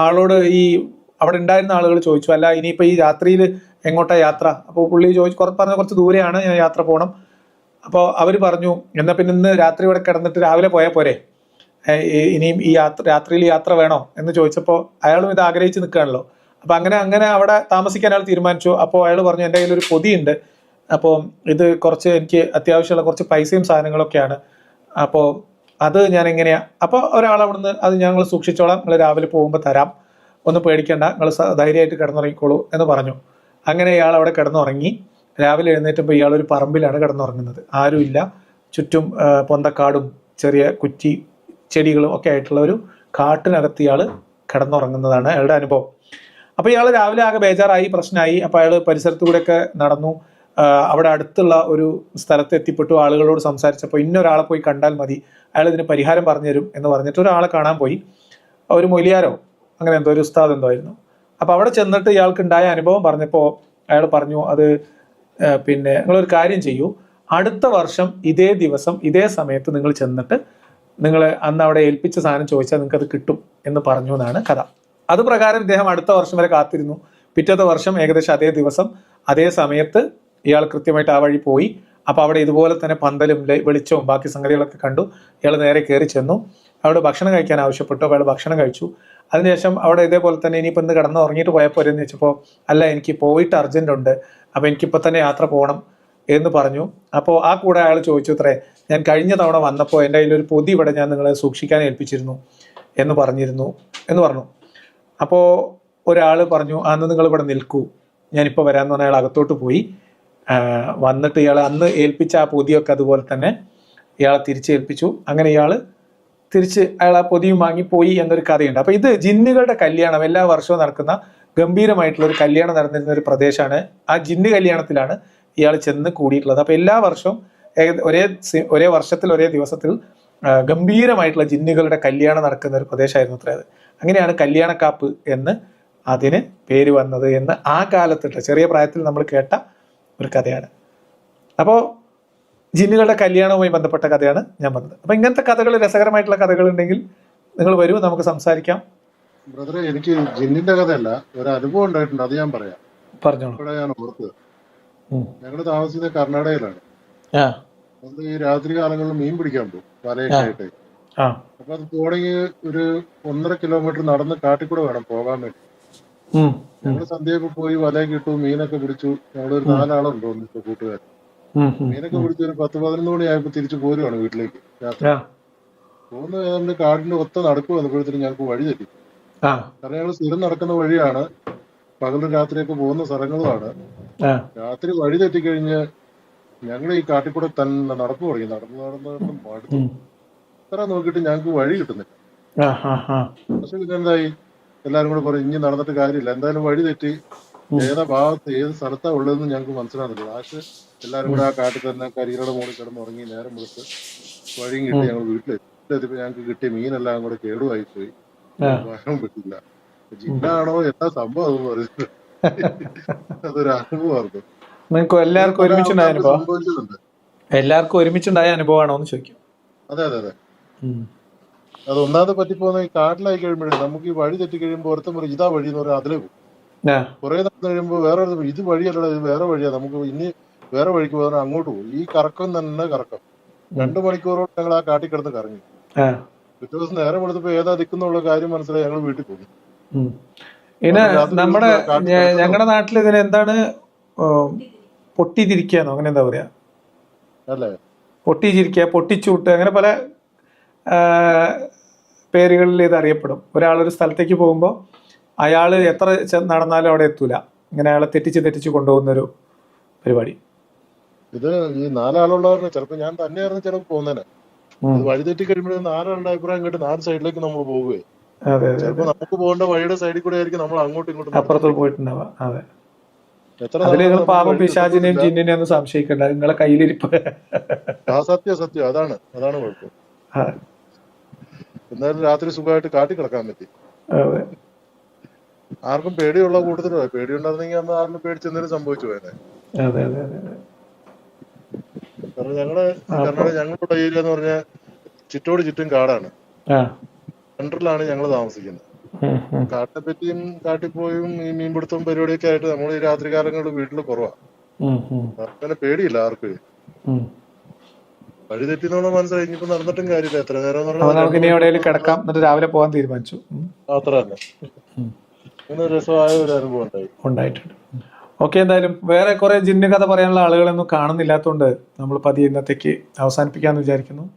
ആളോട് ഈ അവിടെ ഉണ്ടായിരുന്ന ആളുകൾ ചോദിച്ചു, അല്ല ഇനിയിപ്പോൾ ഈ രാത്രിയിൽ എങ്ങോട്ടാ യാത്ര? അപ്പോൾ പുള്ളി പറഞ്ഞ കുറച്ച് ദൂരെയാണ്, ഞാൻ യാത്ര പോകണം. അപ്പോൾ അവർ പറഞ്ഞു, എന്നാൽ പിന്നെ ഇന്ന് രാത്രി ഇവിടെ കിടന്നിട്ട് രാവിലെ പോയാൽ പോരെ, ഇനിയും ഈ രാത്രിയിൽ യാത്ര വേണോ എന്ന് ചോദിച്ചപ്പോൾ അയാളും ഇത് ആഗ്രഹിച്ച് നിൽക്കുകയാണല്ലോ. അപ്പം അങ്ങനെ അവിടെ താമസിക്കാൻ അയാൾ തീരുമാനിച്ചു. അപ്പോൾ അയാൾ പറഞ്ഞു, എൻ്റെ കയ്യിലൊരു പൊതിയുണ്ട്, അപ്പോൾ ഇത് കുറച്ച് എനിക്ക് അത്യാവശ്യമുള്ള കുറച്ച് പൈസയും സാധനങ്ങളൊക്കെയാണ്, അപ്പോൾ അത് ഞാൻ എങ്ങനെയാ? അപ്പോൾ ഒരാൾ അവിടുന്ന്, അത് ഞങ്ങൾ സൂക്ഷിച്ചോളാം, നിങ്ങൾ രാവിലെ പോകുമ്പോൾ തരാം, ഒന്നും പേടിക്കണ്ട, നിങ്ങൾ ധൈര്യമായിട്ട് കിടന്നുറങ്ങിക്കോളൂ എന്ന് പറഞ്ഞു. അങ്ങനെ ഇയാൾ അവിടെ കിടന്നുറങ്ങി. രാവിലെ എഴുന്നേറ്റപ്പോൾ ഇയാൾ ഒരു പറമ്പിലാണ് കിടന്നുറങ്ങുന്നത്. ആരുമില്ല, ചുറ്റും പൊന്തക്കാടും ചെറിയ കുറ്റി ചെടികളും ഒക്കെ ആയിട്ടുള്ള ഒരു കാട്ടിനകത്ത് ഇയാൾ കിടന്നുറങ്ങുന്നതാണ് അയാളുടെ അനുഭവം. അപ്പോൾ ഇയാൾ രാവിലെ ആകെ ബേജാറായി, പ്രശ്നമായി. അപ്പോൾ അയാൾ പരിസരത്തു കൂടെയൊക്കെ നടന്നു. അവിടെ അടുത്തുള്ള ഒരു സ്ഥലത്ത് എത്തിപ്പെട്ടു. ആളുകളോട് സംസാരിച്ചപ്പോൾ ഇന്നൊരാളെ പോയി കണ്ടാൽ മതി, അയാൾ ഇതിന് പരിഹാരം പറഞ്ഞുതരും എന്ന് പറഞ്ഞിട്ട് ഒരാളെ കാണാൻ പോയി. ഒരു മൊലിയാരോ അങ്ങനെ എന്തോ, ഒരു ഉസ്താദ് എന്തോ ആയിരുന്നു. അപ്പോൾ അവിടെ ചെന്നിട്ട് ഇയാൾക്ക് ഉണ്ടായ അനുഭവം പറഞ്ഞപ്പോൾ അയാൾ പറഞ്ഞു, അത് പിന്നെ നിങ്ങളൊരു കാര്യം ചെയ്യൂ, അടുത്ത വർഷം ഇതേ ദിവസം ഇതേ സമയത്ത് നിങ്ങൾ ചെന്നിട്ട് നിങ്ങൾ അന്ന് അവിടെ ഏൽപ്പിച്ച സാധനം ചോദിച്ചാൽ നിങ്ങൾക്ക് അത് കിട്ടും എന്ന് പറഞ്ഞു എന്നാണ് കഥ. അത് പ്രകാരം ഇദ്ദേഹം അടുത്ത വർഷം വരെ കാത്തിരുന്നു. പിറ്റത്തെ വർഷം ഏകദേശം അതേ ദിവസം അതേ സമയത്ത് ഇയാൾ കൃത്യമായിട്ട് ആ വഴി പോയി. അപ്പോൾ അവിടെ ഇതുപോലെ തന്നെ പന്തലും വെളിച്ചവും ബാക്കി സംഗതികളൊക്കെ കണ്ടു. ഇയാൾ നേരെ കയറി ചെന്നു. അവിടെ ഭക്ഷണം കഴിക്കാൻ ആവശ്യപ്പെട്ടു. അയാൾ ഭക്ഷണം കഴിച്ചു. അതിനുശേഷം അവിടെ ഇതേപോലെ തന്നെ ഇനിയിപ്പോൾ ഇന്ന് കിടന്ന് ഉറങ്ങിയിട്ട് പോയാൽ പോരെ എന്ന് വെച്ചപ്പോൾ, അല്ല എനിക്ക് പോയിട്ട് അർജന്റ് ഉണ്ട്, അപ്പോൾ എനിക്കിപ്പോൾ തന്നെ യാത്ര പോകണം എന്ന് പറഞ്ഞു. അപ്പോൾ ആ കൂടെ അയാൾ ചോദിച്ചു, അത്രേ, ഞാൻ കഴിഞ്ഞ തവണ വന്നപ്പോൾ എൻ്റെ കയ്യിലൊരു പൊതി ഇവിടെ ഞാൻ നിങ്ങളെ സൂക്ഷിക്കാൻ ഏൽപ്പിച്ചിരുന്നു എന്ന് പറഞ്ഞു. അപ്പോൾ ഒരാൾ പറഞ്ഞു, അന്ന് നിങ്ങൾ ഇവിടെ നിൽക്കൂ, ഞാനിപ്പോൾ വരാമെന്ന് പറഞ്ഞാൽ അയാൾ അകത്തോട്ട് പോയി. വന്നിട്ട് ഇയാൾ അന്ന് ഏൽപ്പിച്ച ആ പൊതിയൊക്കെ അതുപോലെ തന്നെ ഇയാളെ തിരിച്ചേൽപ്പിച്ചു. അങ്ങനെ ഇയാൾ അയാൾ ആ പൊതിയും വാങ്ങിപ്പോയി എന്നൊരു കഥയുണ്ട്. അപ്പോൾ ഇത് ജിന്നുകളുടെ കല്യാണം എല്ലാ വർഷവും നടക്കുന്ന ഗംഭീരമായിട്ടുള്ള ഒരു കല്യാണം നടന്നിരുന്ന ഒരു പ്രദേശമാണ്. ആ ജിന്ന് കല്യാണത്തിലാണ് ഇയാൾ ചെന്ന് കൂടിയിട്ടുള്ളത്. അപ്പോൾ എല്ലാ വർഷവും ഒരേ വർഷത്തിൽ ഒരേ ദിവസത്തിൽ ഗംഭീരമായിട്ടുള്ള ജിന്നുകളുടെ കല്യാണം നടക്കുന്ന ഒരു പ്രദേശമായിരുന്നു അത്ര അത്. അങ്ങനെയാണ് കല്യാണക്കാപ്പ് എന്ന് അതിന് പേര് വന്നത് എന്ന് ആ കാലത്തിട്ട് ചെറിയ പ്രായത്തിൽ നമ്മൾ കേട്ട ഒരു കഥയാണ്. അപ്പോൾ ജിന്നുകളുടെ കല്യാണവുമായി ബന്ധപ്പെട്ട കഥയാണ് ഞാൻ പറഞ്ഞത്. അപ്പോൾ ഇങ്ങനത്തെ കഥകൾ, രസകരമായിട്ടുള്ള കഥകൾ ഉണ്ടെങ്കിൽ നിങ്ങൾ വരൂ, നമുക്ക് സംസാരിക്കാം. ബ്രദറെ, എനിക്ക് ജിന്നിന്റെ കഥയല്ല, ഒരു അനുഭവം ഉണ്ടായിട്ടുണ്ട്, അത് ഞാൻ പറയാം. പറഞ്ഞോളൂ. ഇവിടെ ഞാൻ ഓർത്തത്, ഞങ്ങൾ താമസിക്കുന്നത് കർണാടകയിലാണ്. അത് ഈ രാത്രി കാലങ്ങളിൽ മീൻ പിടിക്കാൻ പോകും, വലയൊക്കെ ആയിട്ട്. അപ്പൊ അത് പോണെങ്കിൽ ഒരു 1.5 കിലോമീറ്റർ നടന്ന് കാട്ടിക്കൂടെ വേണം പോകാൻ വേണ്ടി. ഞങ്ങൾ സന്ധ്യയൊക്കെ പോയി വലയൊക്കെ ഇട്ടു, മീനൊക്കെ പിടിച്ചു. ഞങ്ങളൊരു 4 ആളുണ്ട് ഒന്നിപ്പോ കൂട്ടുകാർ. മീനൊക്കെ പിടിച്ച് ഒരു 10-11 മണിയായപ്പോ തിരിച്ചു പോരുവാണ് വീട്ടിലേക്ക്. രാത്രി പോകുന്ന ഏതാണ്ട് കാടിന്റെ ഒത്ത നടക്ക് വന്നപ്പോഴത്തേനും ഞങ്ങൾക്ക് വഴി തെറ്റി. കാരണം ഞങ്ങൾ സ്ഥിരം നടക്കുന്ന വഴിയാണ്, പകലും രാത്രിയൊക്കെ പോകുന്ന സ്ഥലങ്ങളുമാണ്. രാത്രി വഴി തെറ്റിക്കഴിഞ്ഞ് ഞങ്ങൾ ഈ കാട്ടിക്കൂടെ തന്നെ നടന്നു തുടങ്ങി. നടന്ന് മടുത്തു. ഇത്ര നോക്കിയിട്ട് ഞങ്ങൾക്ക് വഴി കിട്ടുന്നില്ല. പക്ഷെ പിന്നെ എന്തായി, എല്ലാരും കൂടെ പറയും ഇനി നടന്നിട്ട് കാര്യമില്ല, എന്തായാലും വഴി തെറ്റി, ഏതാ ഭാഗത്ത് ഏത് സ്ഥലത്താ ഉള്ളതെന്ന് ഞങ്ങൾക്ക് മനസ്സിലാകുന്നില്ല. പക്ഷെ എല്ലാരും കൂടെ ആ കാട്ടിൽ തന്നെ കരികളുടെ മുകളിൽ കിടന്ന് ഉറങ്ങി നേരം വെളുത്ത് വഴിയും കിട്ടി. ഞങ്ങൾ വീട്ടിലെത്തിയപ്പോ ഞങ്ങൾക്ക് കിട്ടിയ മീനെല്ലാം കൂടെ കേടുവായി പോയി, വാങ്ങാൻ പറ്റില്ല. ജിന്നാണോ എന്താ സംഭവം അത് പറയുന്നത്. അതൊരു അനുഭവമായിരുന്നു. നിങ്ങൾക്ക് എല്ലാവർക്കും ഒരുമിച്ചുണ്ടായ അനുഭവം? എല്ലാവർക്കും ഒരുമിച്ചുണ്ടായ അനുഭവമാണോ എന്ന് ചോദിക്കും. അതെ അതെ അതെ. അത് ഒന്നാമത് പറ്റിപ്പോകുന്ന ഈ കാട്ടിലായി കഴിയുമ്പോഴേ നമുക്ക് ഈ വഴി തെറ്റി കഴിയുമ്പോൾ ഒരുത്തം പറയും ഇതാ വഴി എന്ന് പറഞ്ഞാൽ അതിലേ പോകും. കുറെ നടന്നു കഴിയുമ്പോൾ വേറെ ഇത് വഴിയല്ല, ഇത് വേറെ വഴിയാ, നമുക്ക് ഇനി വേറെ വഴിക്ക് പോകാൻ അങ്ങോട്ട് പോകും. ഈ കറക്കം തന്നെ കറക്കം. 2 മണിക്കൂറോട് ഞങ്ങൾ ആ കാട്ടിൽ കിടന്ന് കറങ്ങി. പിറ്റേ ദിവസം നേരം എടുത്തപ്പോ ഏതാ ദിക്കുന്നുള്ള കാര്യം മനസ്സിലായി ഞങ്ങൾ വീട്ടിൽ പോകും. ഞങ്ങളുടെ നാട്ടിൽ ഇതിന് എന്താണ് പൊട്ടിച്ചിരിക്കാന്നോ അങ്ങനെ എന്താ പറയാ അല്ലേ? പൊട്ടിച്ചിരിക്കുക, പൊട്ടിച്ചൂട്ട്, അങ്ങനെ പല പേരുകളിൽ ഇത് അറിയപ്പെടും. ഒരാളൊരു സ്ഥലത്തേക്ക് പോകുമ്പോൾ അയാൾ എത്ര നടന്നാലും അവിടെ എത്തൂല, ഇങ്ങനെ അയാളെ തെറ്റിച്ച് കൊണ്ടുപോകുന്നൊരു പരിപാടി. ഇത് ഈ 4 ആളുള്ളവരുടെ ചിലപ്പോ ഞാൻ തന്നെയായിരുന്നു ചിലപ്പോൾ പോകുന്നതിന്. വഴി തെറ്റി കഴിയുമ്പോഴേ 4 ആളുടെ അഭിപ്രായം കേട്ട് 4 സൈഡിലേക്ക് നമ്മൾ പോകുകയെ. ചിലപ്പോ നമുക്ക് പോകേണ്ട വഴിയുടെ സൈഡിൽ കൂടെ ആയിരിക്കും നമ്മൾ അങ്ങോട്ടും ഇങ്ങോട്ടും അപ്പുറത്തോട്ട് പോയിട്ടുണ്ടാവുക. അതെ, അതിൽ നിങ്ങൾ പാപം പിശാചിനെയും ജിന്നിനെയും ഒന്നും സംശയിക്കണ്ട, നിങ്ങളെ കയ്യിലിരിപ്പ്. സത്യം അതാണ് കുഴപ്പം. എന്നാലും രാത്രി സുഖമായിട്ട് കാട്ടി കിടക്കാൻ പറ്റി. ആർക്കും പേടിയുള്ള കൂട്ടത്തിലോ പേടിയുണ്ടായിരുന്നെങ്കിൽ അന്ന് ആരും പേടിച്ചെന്തെങ്കിലും സംഭവിച്ചു പോയത്. അതെ അതെ അതെ അതെ. കാരണം ഞങ്ങളുടെ ഏരിയ എന്ന് പറഞ്ഞാൽ ചുറ്റോട് ചുറ്റും കാടാണ്. ആ സെൻട്രലാണ് ഞങ്ങൾ താമസിക്കുന്നത്. ഉം, ഉം, കാട്ടിനെ പറ്റിയും കാട്ടിപ്പോയും ഈ മീൻപിടുത്തവും പരിപാടിയൊക്കെ ആയിട്ട് നമ്മൾ ഈ രാത്രി കാലങ്ങളിൽ വീട്ടിൽ കുറവാണ്. ഉം, ഉം, അങ്ങനെ പേടിയില്ല ആർക്കും. ഉം. വഴി തെറ്റിന്നുള്ള മനസ്സിലായി, ഇനിയിപ്പോ നടന്നിട്ടും കാര്യമില്ല. എത്ര നേരം എന്ന് അപ്പൊ പറഞ്ഞാൽ നമുക്ക് ഇനി എവിടെയെങ്കിലും കിടക്കാം, എന്നിട്ട് രാവിലെ പോകാൻ തീരുമാനിച്ചു. അത്ര തന്നെ. അങ്ങനെ രസമായ ഒരു അനുഭവം ഉണ്ടായി. ഉണ്ടായിട്ടുണ്ട്. ഓക്കെ, എന്തായാലും വേറെ കുറെ ജിന്ന് കഥ പറയാനുള്ള ആളുകളൊന്നും കാണുന്നില്ലാത്തതുകൊണ്ട് നമ്മൾ പതിയെ ഇന്നത്തേക്ക് അവസാനിപ്പിക്കാമെന്ന് വിചാരിക്കുന്നു.